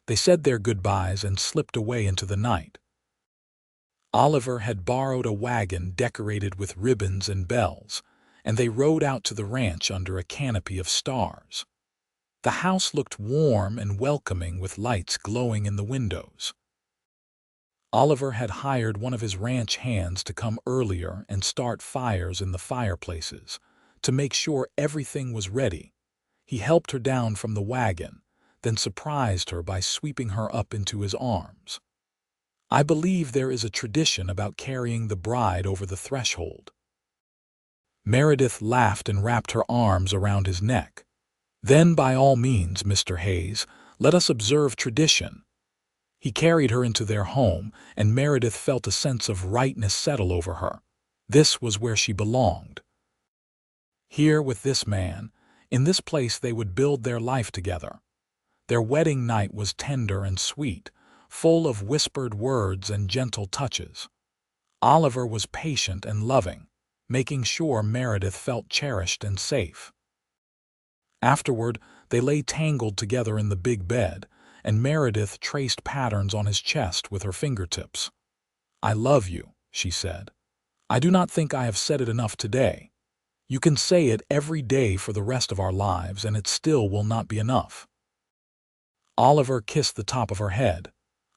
They said their goodbyes and slipped away into the night. Oliver had borrowed a wagon decorated with ribbons and bells, and they rode out to the ranch under a canopy of stars. The house looked warm and welcoming with lights glowing in the windows. Oliver had hired one of his ranch hands to come earlier and start fires in the fireplaces, to make sure everything was ready. He helped her down from the wagon, then surprised her by sweeping her up into his arms. "I believe there is a tradition about carrying the bride over the threshold." Meredith laughed and wrapped her arms around his neck. "Then by all means, Mr. Hayes, let us observe tradition." He carried her into their home, and Meredith felt a sense of rightness settle over her. This was where she belonged. Here with this man, in this place they would build their life together. Their wedding night was tender and sweet, full of whispered words and gentle touches. Oliver was patient and loving, making sure Meredith felt cherished and safe. Afterward, they lay tangled together in the big bed, and Meredith traced patterns on his chest with her fingertips. "I love you," she said. "I do not think I have said it enough today. You can say it every day for the rest of our lives, and it still will not be enough." Oliver kissed the top of her head.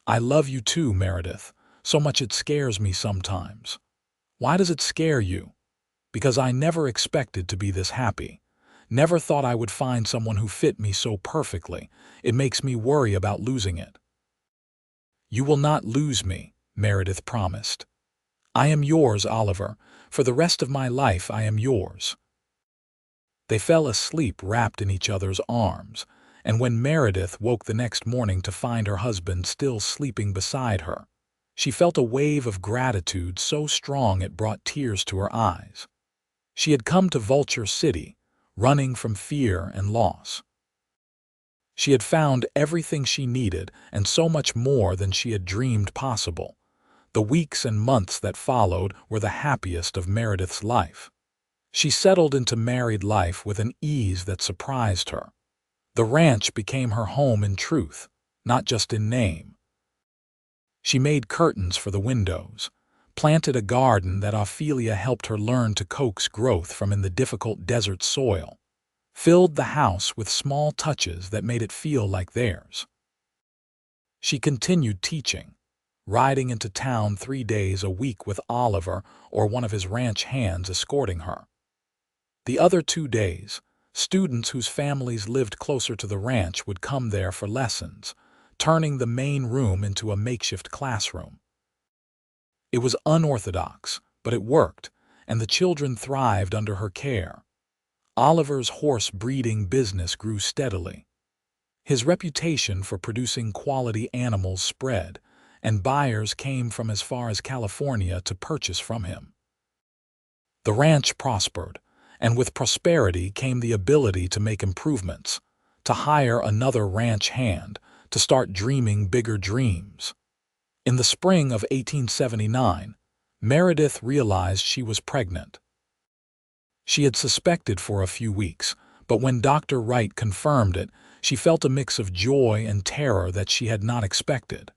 "I love you too, Meredith, so much it scares me sometimes." "Why does it scare you?" "Because I never expected to be this happy. Never thought I would find someone who fit me so perfectly. It makes me worry about losing it." "You will not lose me," Meredith promised. "I am yours, Oliver. For the rest of my life I am yours." They fell asleep wrapped in each other's arms, and when Meredith woke the next morning to find her husband still sleeping beside her, she felt a wave of gratitude so strong it brought tears to her eyes. She had come to Vulture City, running from fear and loss. She had found everything she needed and so much more than she had dreamed possible. The weeks and months that followed were the happiest of Meredith's life. She settled into married life with an ease that surprised her. The ranch became her home in truth, not just in name. She made curtains for the windows, planted a garden that Ophelia helped her learn to coax growth from in the difficult desert soil, filled the house with small touches that made it feel like theirs. She continued teaching, riding into town 3 days a week with Oliver or one of his ranch hands escorting her. The other 2 days, students whose families lived closer to the ranch would come there for lessons, turning the main room into a makeshift classroom. It was unorthodox, but it worked, and the children thrived under her care. Oliver's horse breeding business grew steadily. His reputation for producing quality animals spread, and buyers came from as far as California to purchase from him. The ranch prospered, and with prosperity came the ability to make improvements, to hire another ranch hand, to start dreaming bigger dreams. In the spring of 1879, Meredith realized she was pregnant. She had suspected for a few weeks, but when Dr. Wright confirmed it, she felt a mix of joy and terror that she had not expected.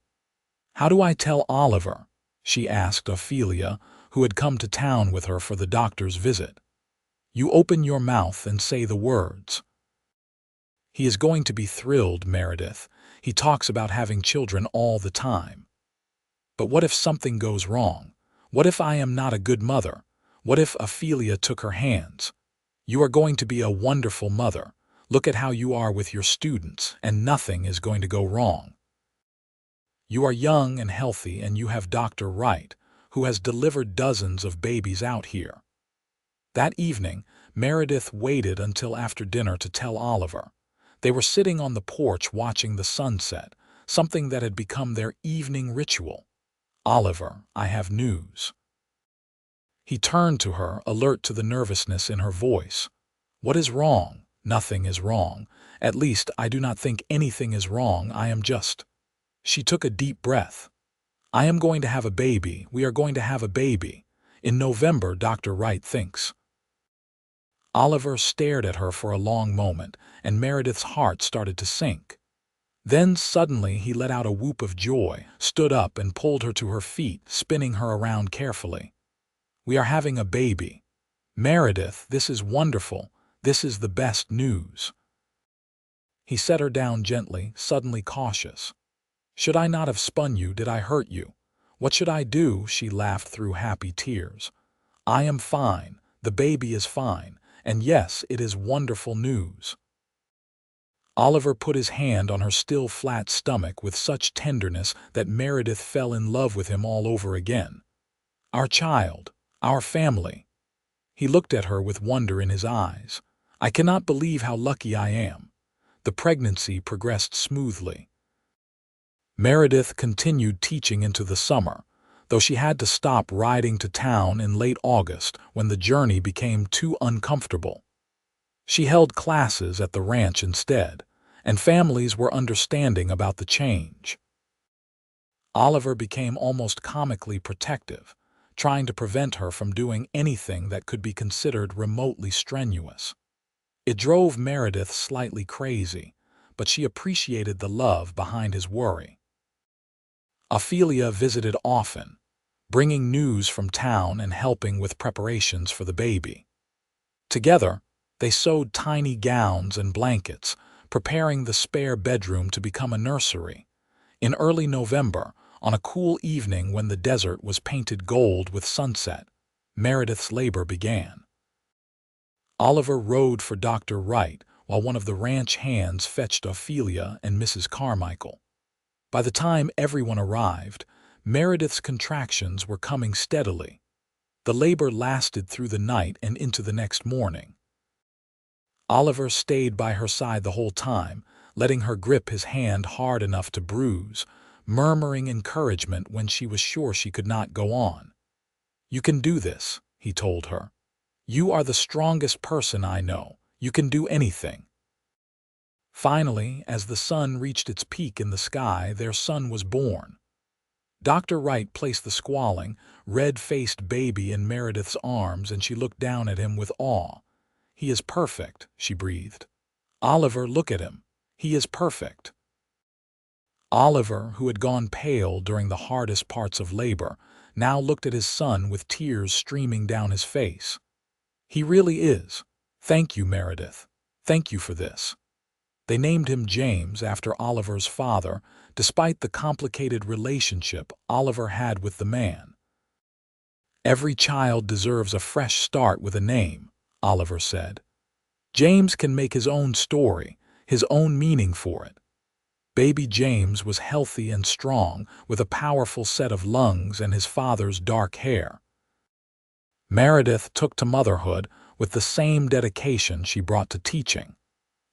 "How do I tell Oliver?" she asked Ophelia, who had come to town with her for the doctor's visit. "You open your mouth and say the words." "He is going to be thrilled, Meredith. He talks about having children all the time." "But what if something goes wrong? What if I am not a good mother? What if Ophelia took her hands? You are going to be a wonderful mother. Look at how you are with your students, and nothing is going to go wrong. You are young and healthy, and you have Dr. Wright, who has delivered dozens of babies out here." That evening, Meredith waited until after dinner to tell Oliver. They were sitting on the porch watching the sunset, something that had become their evening ritual. "Oliver, I have news." He turned to her, alert to the nervousness in her voice. "What is wrong?" "Nothing is wrong. At least, I do not think anything is wrong. I am just—" She took a deep breath. "I am going to have a baby. We are going to have a baby. In November, Dr. Wright thinks." Oliver stared at her for a long moment, and Meredith's heart started to sink. Then suddenly he let out a whoop of joy, stood up and pulled her to her feet, spinning her around carefully. "We are having a baby. Meredith, this is wonderful. This is the best news." He set her down gently, suddenly cautious. "Should I not have spun you? Did I hurt you? What should I do?" She laughed through happy tears. "I am fine. The baby is fine. And yes, it is wonderful news." Oliver put his hand on her still flat stomach with such tenderness that Meredith fell in love with him all over again. "Our child. Our family." He looked at her with wonder in his eyes. "I cannot believe how lucky I am." The pregnancy progressed smoothly. Meredith continued teaching into the summer, though she had to stop riding to town in late August when the journey became too uncomfortable. She held classes at the ranch instead, and families were understanding about the change. Oliver became almost comically protective, trying to prevent her from doing anything that could be considered remotely strenuous. It drove Meredith slightly crazy, but she appreciated the love behind his worry. Ophelia visited often, bringing news from town and helping with preparations for the baby. Together, they sewed tiny gowns and blankets, preparing the spare bedroom to become a nursery. In early November, on a cool evening when the desert was painted gold with sunset, Meredith's labor began. Oliver rode for Dr. Wright while one of the ranch hands fetched Ophelia and Mrs. Carmichael. By the time everyone arrived, Meredith's contractions were coming steadily. The labor lasted through the night and into the next morning. Oliver stayed by her side the whole time, letting her grip his hand hard enough to bruise, murmuring encouragement when she was sure she could not go on. "You can do this," he told her. "You are the strongest person I know. You can do anything." Finally, as the sun reached its peak in the sky, their son was born. Dr. Wright placed the squalling, red-faced baby in Meredith's arms, and she looked down at him with awe. "He is perfect," she breathed. "Oliver, look at him. He is perfect." Oliver, who had gone pale during the hardest parts of labor, now looked at his son with tears streaming down his face. "He really is. Thank you, Meredith. Thank you for this." They named him James after Oliver's father, despite the complicated relationship Oliver had with the man. "Every child deserves a fresh start with a name," Oliver said. "James can make his own story, his own meaning for it." Baby James was healthy and strong, with a powerful set of lungs and his father's dark hair. Meredith took to motherhood with the same dedication she brought to teaching,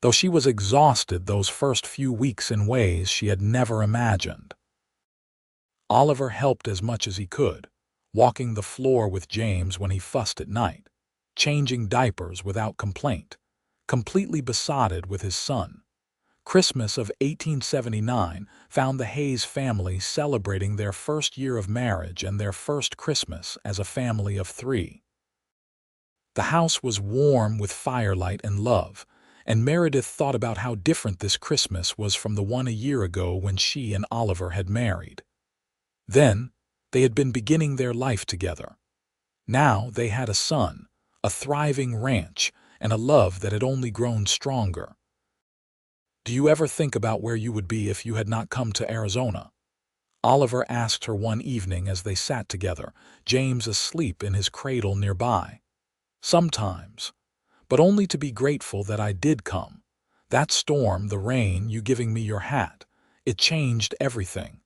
though she was exhausted those first few weeks in ways she had never imagined. Oliver helped as much as he could, walking the floor with James when he fussed at night, changing diapers without complaint, completely besotted with his son. Christmas of 1879 found the Hayes family celebrating their first year of marriage and their first Christmas as a family of 3. The house was warm with firelight and love, and Meredith thought about how different this Christmas was from the one a year ago when she and Oliver had married. Then, they had been beginning their life together. Now they had a son, a thriving ranch, and a love that had only grown stronger. "Do you ever think about where you would be if you had not come to Arizona?" Oliver asked her one evening as they sat together, James asleep in his cradle nearby. "Sometimes, but only to be grateful that I did come. That storm, the rain, you giving me your hat, it changed everything."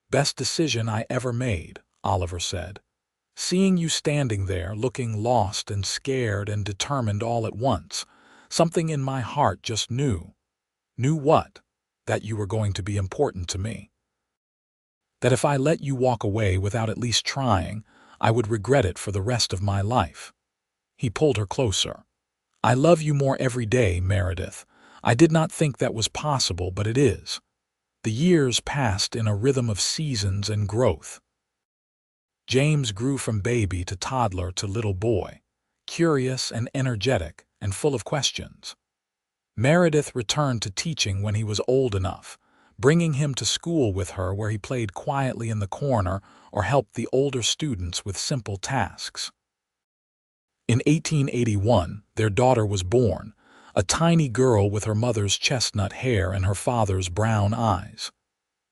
"Best decision I ever made," Oliver said. "Seeing you standing there, looking lost and scared and determined all at once, something in my heart just knew." "Knew what?" "That you were going to be important to me. That if I let you walk away without at least trying, I would regret it for the rest of my life." He pulled her closer. "I love you more every day, Meredith. I did not think that was possible, but it is." The years passed in a rhythm of seasons and growth. James grew from baby to toddler to little boy, curious and energetic and full of questions. Meredith returned to teaching when he was old enough, bringing him to school with her where he played quietly in the corner or helped the older students with simple tasks. In 1881, their daughter was born, a tiny girl with her mother's chestnut hair and her father's brown eyes.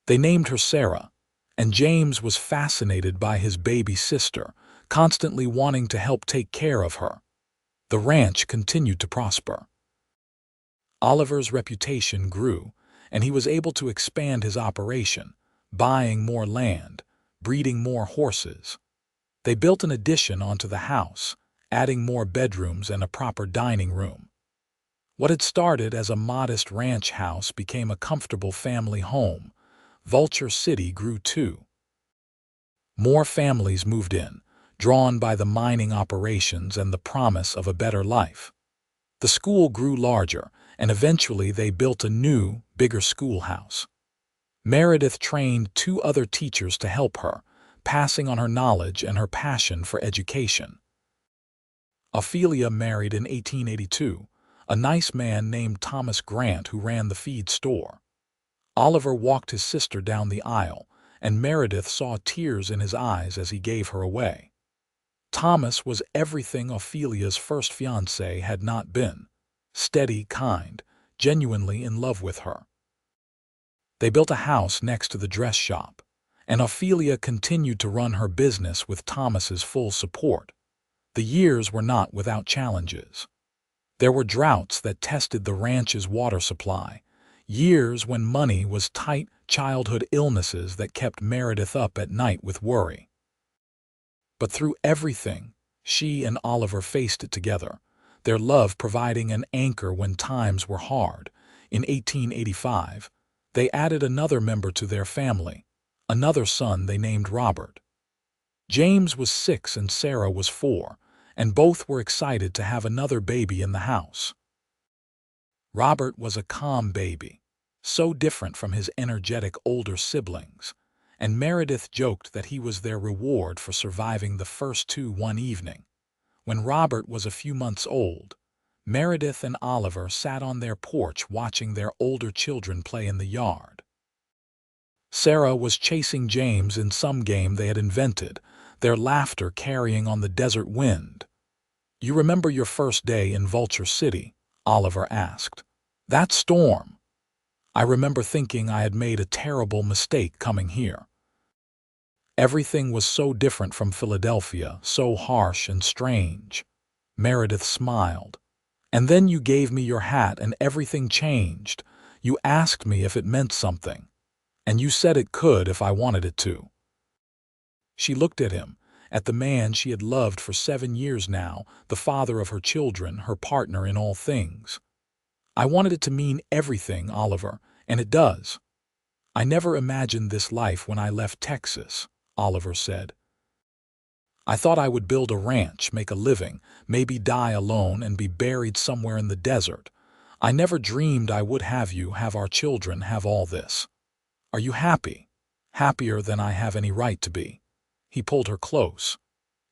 They named her Sarah, and James was fascinated by his baby sister, constantly wanting to help take care of her. The ranch continued to prosper. Oliver's reputation grew, and he was able to expand his operation, buying more land, breeding more horses. They built an addition onto the house, adding more bedrooms and a proper dining room. What had started as a modest ranch house became a comfortable family home. Vulture City grew too. More families moved in, drawn by the mining operations and the promise of a better life. The school grew larger, and eventually they built a new, bigger schoolhouse. Meredith trained 2 other teachers to help her, passing on her knowledge and her passion for education. Ophelia married in 1882, a nice man named Thomas Grant who ran the feed store. Oliver walked his sister down the aisle, and Meredith saw tears in his eyes as he gave her away. Thomas was everything Ophelia's first fiancé had not been: steady, kind, genuinely in love with her. They built a house next to the dress shop, and Ophelia continued to run her business with Thomas's full support. The years were not without challenges. There were droughts that tested the ranch's water supply, years when money was tight, childhood illnesses that kept Meredith up at night with worry. But through everything, she and Oliver faced it together, their love providing an anchor when times were hard. In 1885, they added another member to their family, another son they named Robert. James was 6 and Sarah was 4, and both were excited to have another baby in the house. Robert was a calm baby, so different from his energetic older siblings, and Meredith joked that he was their reward for surviving the first 2 one evening. When Robert was a few months old, Meredith and Oliver sat on their porch watching their older children play in the yard. Sarah was chasing James in some game they had invented, their laughter carrying on the desert wind. "You remember your first day in Vulture City?" Oliver asked. "That storm. I remember thinking I had made a terrible mistake coming here. Everything was so different from Philadelphia, so harsh and strange." Meredith smiled. "And then you gave me your hat and everything changed. You asked me if it meant something, and you said it could if I wanted it to." She looked at him, at the man she had loved for 7 years now, the father of her children, her partner in all things. "I wanted it to mean everything, Oliver, and it does. I never imagined this life when I left Texas," Oliver said. "I thought I would build a ranch, make a living, maybe die alone and be buried somewhere in the desert. I never dreamed I would have you, have our children, have all this. Are you happy? Happier than I have any right to be." He pulled her close.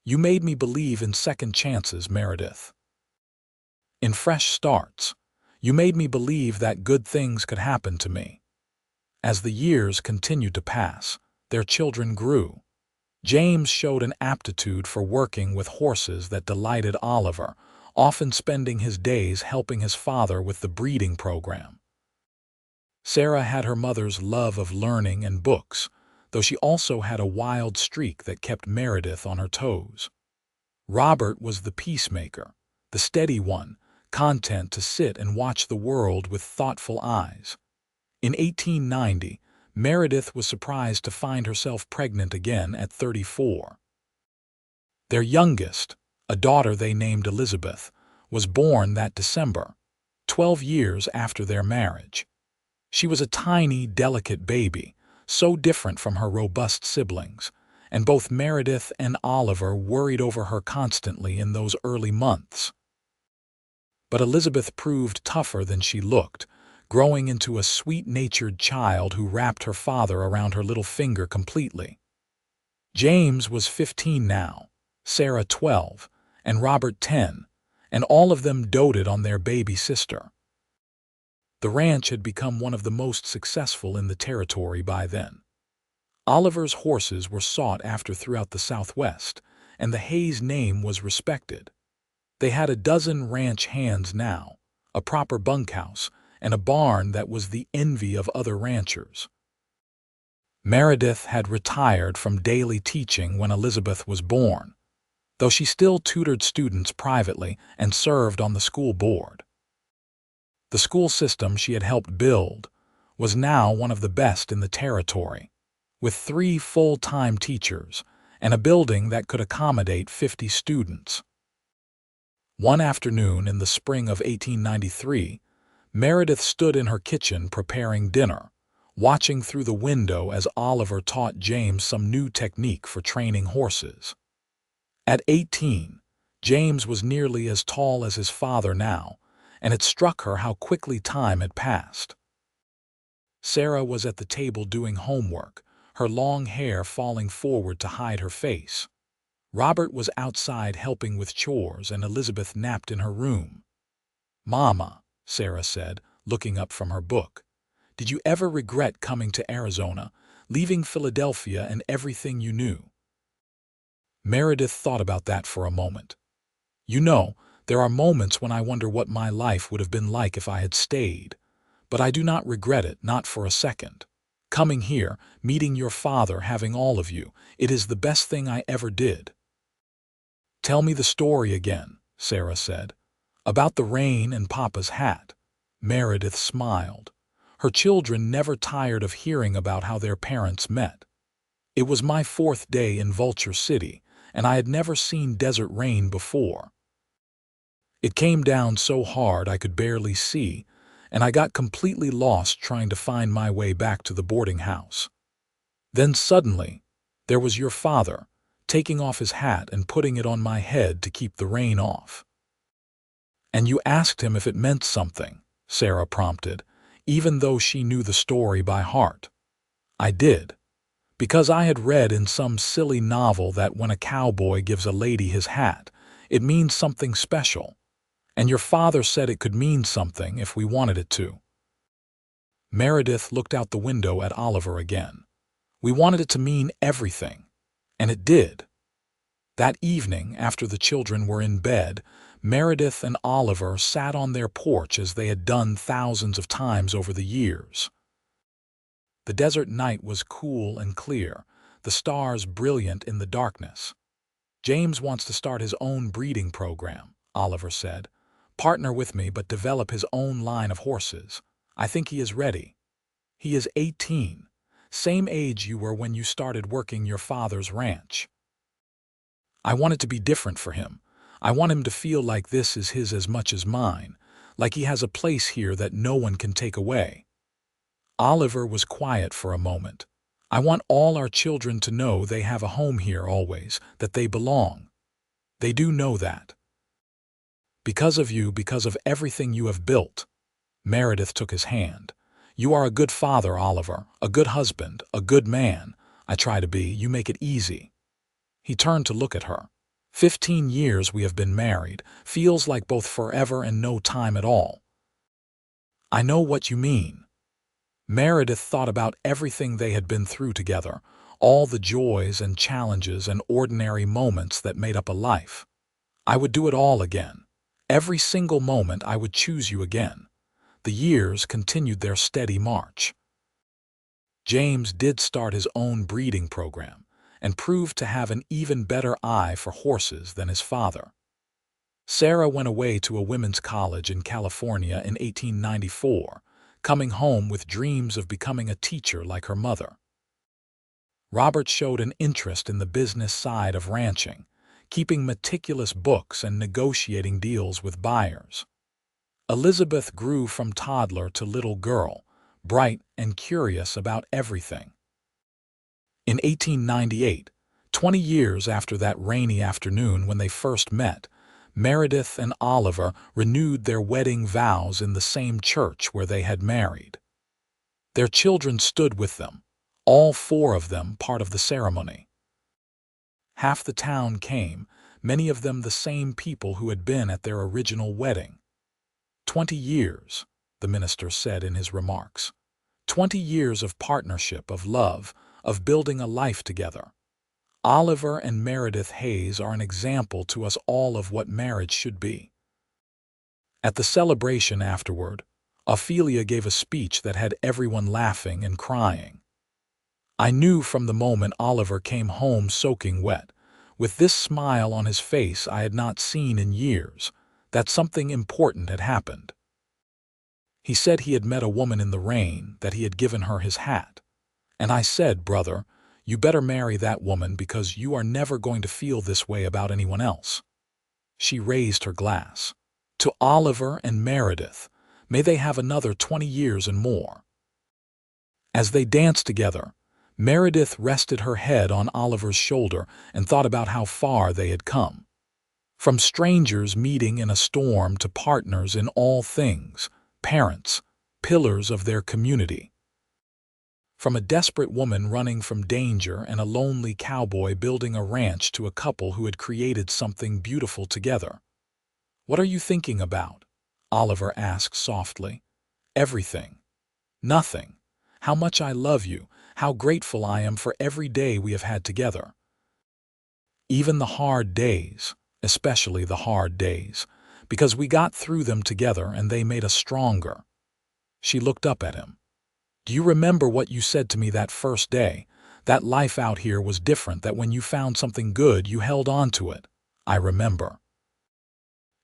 "You made me believe in second chances, Meredith. In fresh starts. You made me believe that good things could happen to me." As the years continued to pass, their children grew. James showed an aptitude for working with horses that delighted Oliver, often spending his days helping his father with the breeding program. Sarah had her mother's love of learning and books, though she also had a wild streak that kept Meredith on her toes. Robert was the peacemaker, the steady one, content to sit and watch the world with thoughtful eyes. In 1890, Meredith was surprised to find herself pregnant again at 34. Their youngest, a daughter they named Elizabeth, was born that December, 12 years after their marriage. She was a tiny, delicate baby, so different from her robust siblings, and both Meredith and Oliver worried over her constantly in those early months. But Elizabeth proved tougher than she looked, growing into a sweet-natured child who wrapped her father around her little finger completely. James was 15 now, Sarah 12, and Robert 10, and all of them doted on their baby sister. The ranch had become one of the most successful in the territory by then. Oliver's horses were sought after throughout the Southwest, and the Hayes name was respected. They had a dozen ranch hands now, a proper bunkhouse, and a barn that was the envy of other ranchers. Meredith had retired from daily teaching when Elizabeth was born, though she still tutored students privately and served on the school board. The school system she had helped build was now one of the best in the territory, with 3 full-time teachers and a building that could accommodate 50 students. One afternoon in the spring of 1893, Meredith stood in her kitchen preparing dinner, watching through the window as Oliver taught James some new technique for training horses. At 18, James was nearly as tall as his father now, and it struck her how quickly time had passed. Sarah was at the table doing homework, her long hair falling forward to hide her face. Robert was outside helping with chores, and Elizabeth napped in her room. "Mama," Sarah said, looking up from her book, "did you ever regret coming to Arizona, leaving Philadelphia and everything you knew?" Meredith thought about that for a moment. "You know, there are moments when I wonder what my life would have been like if I had stayed. But I do not regret it, not for a second. Coming here, meeting your father, having all of you, it is the best thing I ever did." "Tell me the story again," Sarah said. "About the rain and Papa's hat." Meredith smiled. Her children never tired of hearing about how their parents met. "It was my 4th day in Vulture City, and I had never seen desert rain before. It came down so hard I could barely see, and I got completely lost trying to find my way back to the boarding house. Then suddenly, there was your father, taking off his hat and putting it on my head to keep the rain off." "And you asked him if it meant something," Sarah prompted, even though she knew the story by heart. "I did, because I had read in some silly novel that when a cowboy gives a lady his hat, it means something special. And your father said it could mean something if we wanted it to." Meredith looked out the window at Oliver again. "We wanted it to mean everything, and it did." That evening, after the children were in bed, Meredith and Oliver sat on their porch as they had done thousands of times over the years. The desert night was cool and clear, the stars brilliant in the darkness. "James wants to start his own breeding program," Oliver said. "Partner with me, but develop his own line of horses. I think he is ready. He is 18, same age you were when you started working your father's ranch. I want it to be different for him. I want him to feel like this is his as much as mine, like he has a place here that no one can take away." Oliver was quiet for a moment. "I want all our children to know they have a home here always, that they belong. They do know that. Because of you, because of everything you have built." Meredith took his hand. "You are a good father, Oliver, a good husband, a good man. I try to be. You make it easy." He turned to look at her. 15 years we have been married. Feels like both forever and no time at all." "I know what you mean." Meredith thought about everything they had been through together, all the joys and challenges and ordinary moments that made up a life. "I would do it all again. Every single moment I would choose you again." The years continued their steady march. James did start his own breeding program and proved to have an even better eye for horses than his father. Sarah went away to a women's college in California in 1894, coming home with dreams of becoming a teacher like her mother. Robert showed an interest in the business side of ranching, keeping meticulous books and negotiating deals with buyers. Elizabeth grew from toddler to little girl, bright and curious about everything. In 1898, 20 years after that rainy afternoon when they first met, Meredith and Oliver renewed their wedding vows in the same church where they had married. Their children stood with them, all 4 of them part of the ceremony. Half the town came, many of them the same people who had been at their original wedding. 20 years, the minister said in his remarks. 20 years of partnership, of love, of building a life together. Oliver and Meredith Hayes are an example to us all of what marriage should be. At the celebration afterward, Ophelia gave a speech that had everyone laughing and crying. I knew from the moment Oliver came home soaking wet, with this smile on his face I had not seen in years, that something important had happened. He said he had met a woman in the rain, that he had given her his hat. And I said, brother, you better marry that woman because you are never going to feel this way about anyone else. She raised her glass. To Oliver and Meredith, may they have another 20 years and more. As they danced together, Meredith rested her head on Oliver's shoulder and thought about how far they had come. From strangers meeting in a storm to partners in all things, parents, pillars of their community. From a desperate woman running from danger and a lonely cowboy building a ranch to a couple who had created something beautiful together. "What are you thinking about?" Oliver asked softly. "Everything. Nothing. How much I love you, how grateful I am for every day we have had together. Even the hard days, especially the hard days, because we got through them together and they made us stronger." She looked up at him. "Do you remember what you said to me that first day? That life out here was different, that when you found something good, you held on to it." "I remember."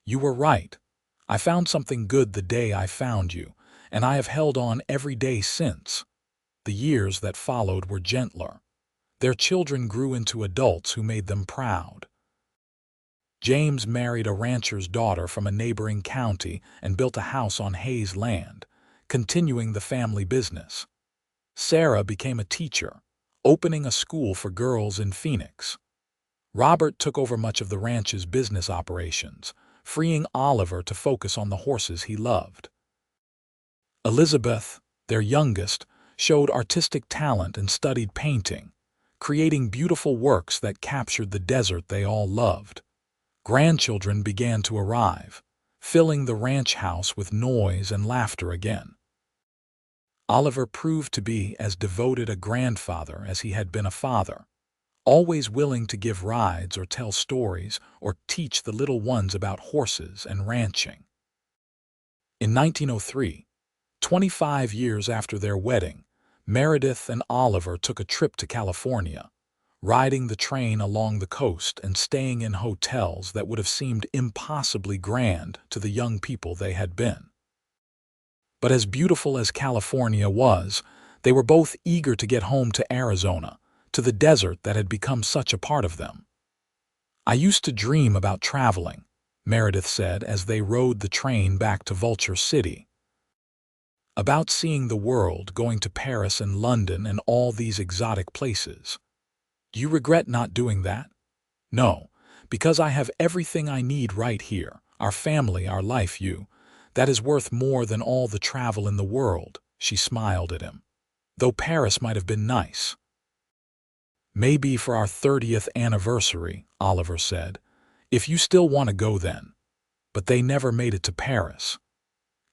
"You were right. I found something good the day I found you, and I have held on every day since." The years that followed were gentler. Their children grew into adults who made them proud. James married a rancher's daughter from a neighboring county and built a house on Hayes land, continuing the family business. Sarah became a teacher, opening a school for girls in Phoenix. Robert took over much of the ranch's business operations, freeing Oliver to focus on the horses he loved. Elizabeth, their youngest, showed artistic talent and studied painting, creating beautiful works that captured the desert they all loved. Grandchildren began to arrive, filling the ranch house with noise and laughter again. Oliver proved to be as devoted a grandfather as he had been a father, always willing to give rides or tell stories or teach the little ones about horses and ranching. In 1903, 25 years after their wedding, Meredith and Oliver took a trip to California, riding the train along the coast and staying in hotels that would have seemed impossibly grand to the young people they had been. But as beautiful as California was, they were both eager to get home to Arizona, to the desert that had become such a part of them. "I used to dream about traveling," Meredith said as they rode the train back to Vulture City. "About seeing the world, going to Paris and London and all these exotic places. Do you regret not doing that?" "No, because I have everything I need right here, our family, our life, you. That is worth more than all the travel in the world," she smiled at him. "Though Paris might have been nice." "Maybe for our 30th anniversary," Oliver said, "if you still want to go then." But they never made it to Paris.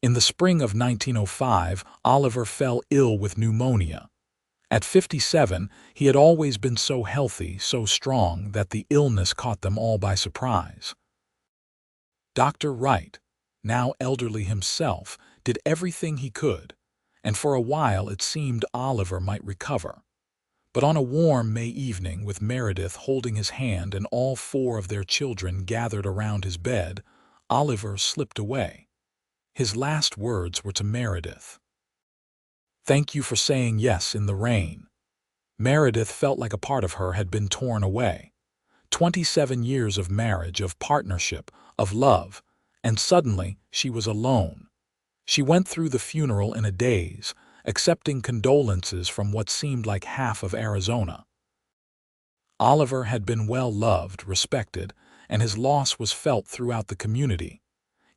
In the spring of 1905, Oliver fell ill with pneumonia. At 57, he had always been so healthy, so strong, that the illness caught them all by surprise. Dr. Wright, now elderly himself, did everything he could, and for a while it seemed Oliver might recover. But on a warm May evening, with Meredith holding his hand and all 4 of their children gathered around his bed, Oliver slipped away. His last words were to Meredith. "Thank you for saying yes in the rain." Meredith felt like a part of her had been torn away. 27 years of marriage, of partnership, of love, and suddenly she was alone. She went through the funeral in a daze, accepting condolences from what seemed like half of Arizona. Oliver had been well loved, respected, and his loss was felt throughout the community.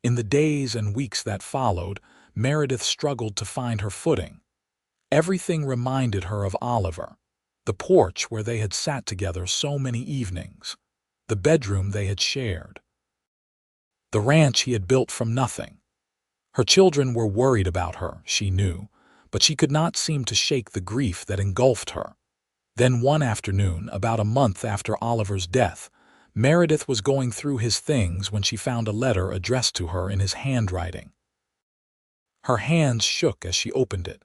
In the days and weeks that followed, Meredith struggled to find her footing. Everything reminded her of Oliver. The porch where they had sat together so many evenings. The bedroom they had shared. The ranch he had built from nothing. Her children were worried about her, she knew, but she could not seem to shake the grief that engulfed her. Then one afternoon, about a month after Oliver's death, Meredith was going through his things when she found a letter addressed to her in his handwriting. Her hands shook as she opened it.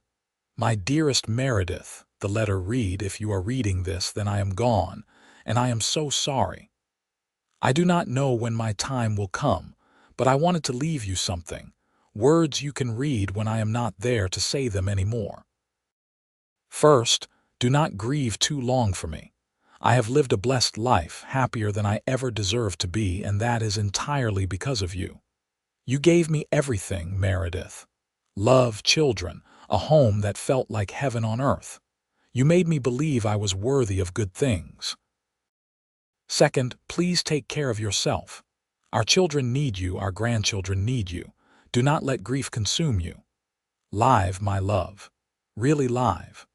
"My dearest Meredith," the letter read, "if you are reading this, then I am gone, and I am so sorry. I do not know when my time will come, but I wanted to leave you something, words you can read when I am not there to say them anymore. First, do not grieve too long for me. I have lived a blessed life, happier than I ever deserved to be, and that is entirely because of you. You gave me everything, Meredith. Love, children, a home that felt like heaven on earth. You made me believe I was worthy of good things. Second, please take care of yourself. Our children need you, our grandchildren need you. Do not let grief consume you. Live, my love. Really live.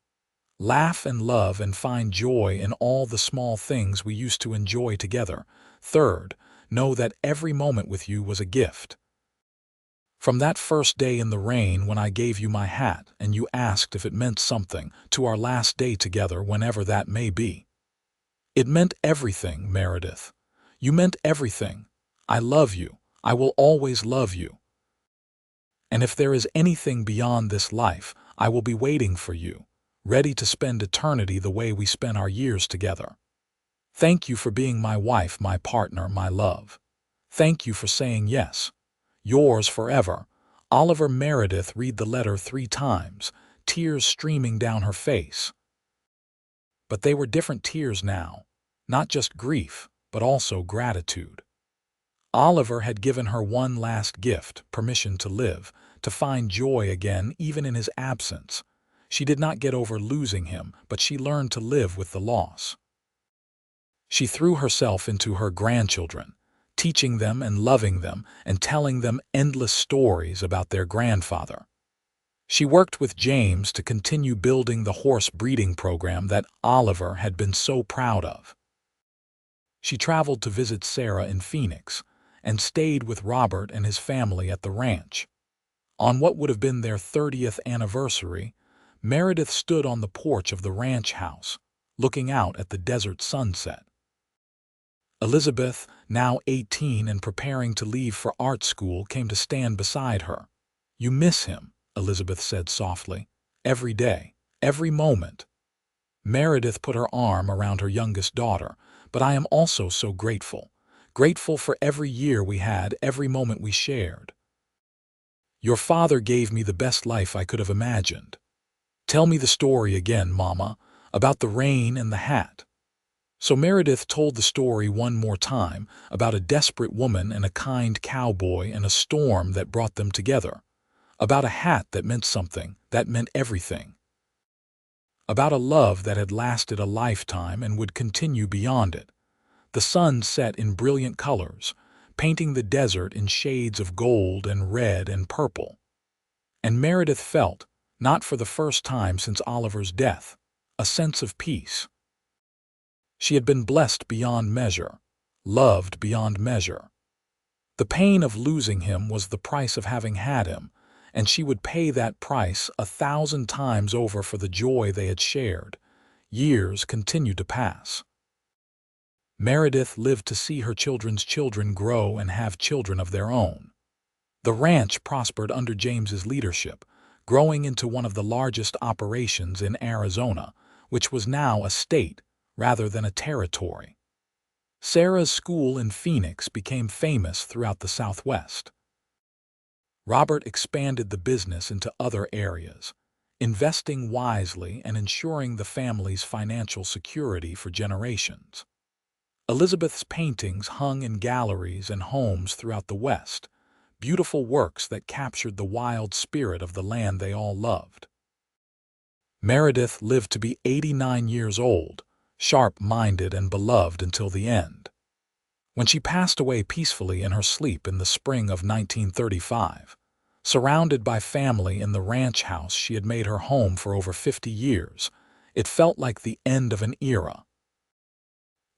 Laugh and love and find joy in all the small things we used to enjoy together. Third, know that every moment with you was a gift. From that first day in the rain when I gave you my hat and you asked if it meant something, to our last day together whenever that may be. It meant everything, Meredith. You meant everything. I love you. I will always love you. And if there is anything beyond this life, I will be waiting for you, ready to spend eternity the way we spent our years together. Thank you for being my wife, my partner, my love. Thank you for saying yes. Yours forever, Oliver. Meredith read the letter 3 times, tears streaming down her face. But they were different tears now, not just grief, but also gratitude. Oliver had given her one last gift, permission to live, to find joy again even in his absence. She did not get over losing him, but she learned to live with the loss. She threw herself into her grandchildren, teaching them and loving them and telling them endless stories about their grandfather. She worked with James to continue building the horse breeding program that Oliver had been so proud of. She traveled to visit Sarah in Phoenix and stayed with Robert and his family at the ranch. On what would have been their 30th anniversary, Meredith stood on the porch of the ranch house, looking out at the desert sunset. Elizabeth, now 18 and preparing to leave for art school, came to stand beside her. "You miss him," Elizabeth said softly. "Every day, every moment." Meredith put her arm around her youngest daughter. "But I am also so grateful. Grateful for every year we had, every moment we shared. Your father gave me the best life I could have imagined. Tell me the story again, Mama, about the rain and the hat." So Meredith told the story one more time about a desperate woman and a kind cowboy and a storm that brought them together. About a hat that meant something, that meant everything. About a love that had lasted a lifetime and would continue beyond it. The sun set in brilliant colors, painting the desert in shades of gold and red and purple. And Meredith felt, not for the first time since Oliver's death, a sense of peace. She had been blessed beyond measure, loved beyond measure. The pain of losing him was the price of having had him, and she would pay that price 1,000 times over for the joy they had shared. Years continued to pass. Meredith lived to see her children's children grow and have children of their own. The ranch prospered under James's leadership, growing into one of the largest operations in Arizona, which was now a state rather than a territory. Sarah's school in Phoenix became famous throughout the Southwest. Robert expanded the business into other areas, investing wisely and ensuring the family's financial security for generations. Elizabeth's paintings hung in galleries and homes throughout the West, beautiful works that captured the wild spirit of the land they all loved. Meredith lived to be 89 years old, sharp-minded and beloved until the end. When she passed away peacefully in her sleep in the spring of 1935, surrounded by family in the ranch house she had made her home for over 50 years, it felt like the end of an era.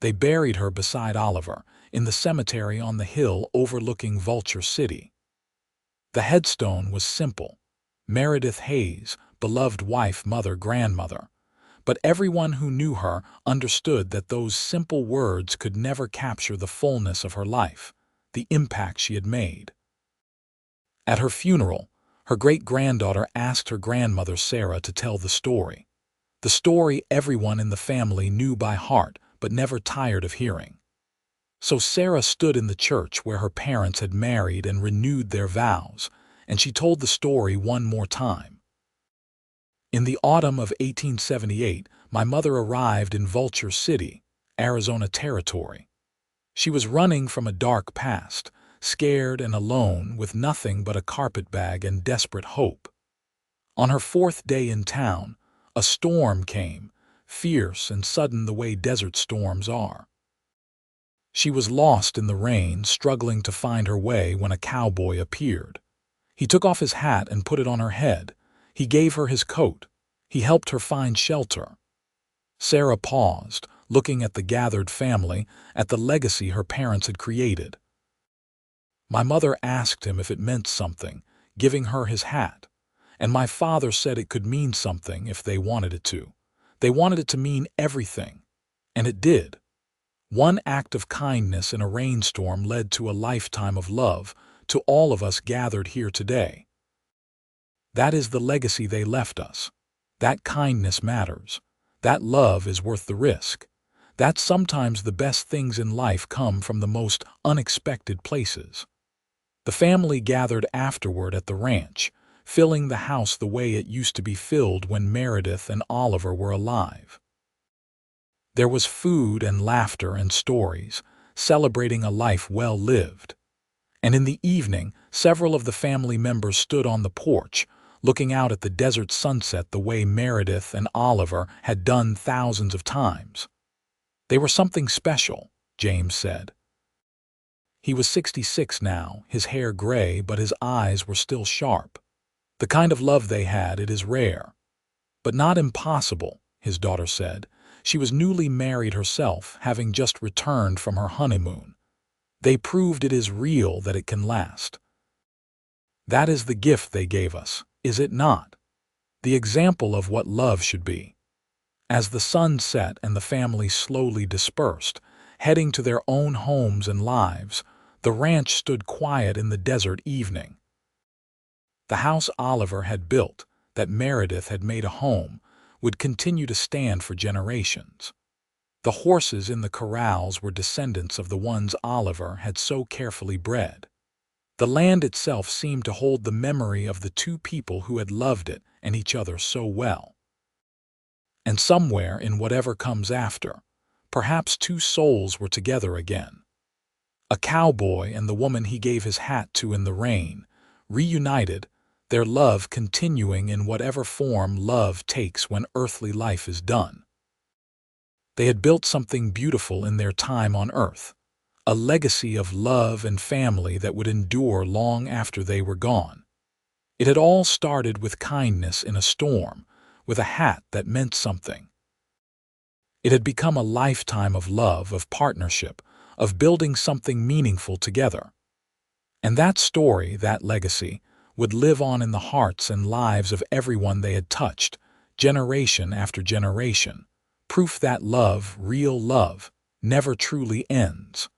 They buried her beside Oliver in the cemetery on the hill overlooking Vulture City. The headstone was simple: Meredith Hayes, beloved wife, mother, grandmother. But everyone who knew her understood that those simple words could never capture the fullness of her life, the impact she had made. At her funeral, her great-granddaughter asked her grandmother Sarah to tell the story everyone in the family knew by heart but never tired of hearing. So Sarah stood in the church where her parents had married and renewed their vows, and she told the story one more time. "In the autumn of 1878, my mother arrived in Vulture City, Arizona Territory. She was running from a dark past, scared and alone with nothing but a carpetbag and desperate hope. On her 4th day in town, a storm came, fierce and sudden the way desert storms are. She was lost in the rain, struggling to find her way when a cowboy appeared. He took off his hat and put it on her head. He gave her his coat. He helped her find shelter. Sarah paused, looking at the gathered family, at the legacy her parents had created. My mother asked him if it meant something, giving her his hat, and my father said it could mean something if they wanted it to. They wanted it to mean everything, and it did. One act of kindness in a rainstorm led to a lifetime of love, to all of us gathered here today. That is the legacy they left us. That kindness matters. That love is worth the risk. That sometimes the best things in life come from the most unexpected places. The family gathered afterward at the ranch, filling the house the way it used to be filled when Meredith and Oliver were alive. There was food and laughter and stories, celebrating a life well lived. And in the evening, several of the family members stood on the porch, looking out at the desert sunset the way Meredith and Oliver had done thousands of times. They were something special, James said. He was 66 now, his hair gray, but his eyes were still sharp. The kind of love they had, it is rare. But not impossible, his daughter said. She was newly married herself, having just returned from her honeymoon. They proved it is real, that it can last. That is the gift they gave us, is it not? The example of what love should be. As the sun set and the family slowly dispersed, heading to their own homes and lives, the ranch stood quiet in the desert evening. The house Oliver had built, that Meredith had made a home, would continue to stand for generations. The horses in the corrals were descendants of the ones Oliver had so carefully bred. The land itself seemed to hold the memory of the two people who had loved it and each other so well. And somewhere in whatever comes after, perhaps two souls were together again. A cowboy and the woman he gave his hat to in the rain, reunited, their love continuing in whatever form love takes when earthly life is done. They had built something beautiful in their time on earth, a legacy of love and family that would endure long after they were gone. It had all started with kindness in a storm, with a hat that meant something. It had become a lifetime of love, of partnership, of building something meaningful together. And that story, that legacy, would live on in the hearts and lives of everyone they had touched, generation after generation, proof that love, real love, never truly ends.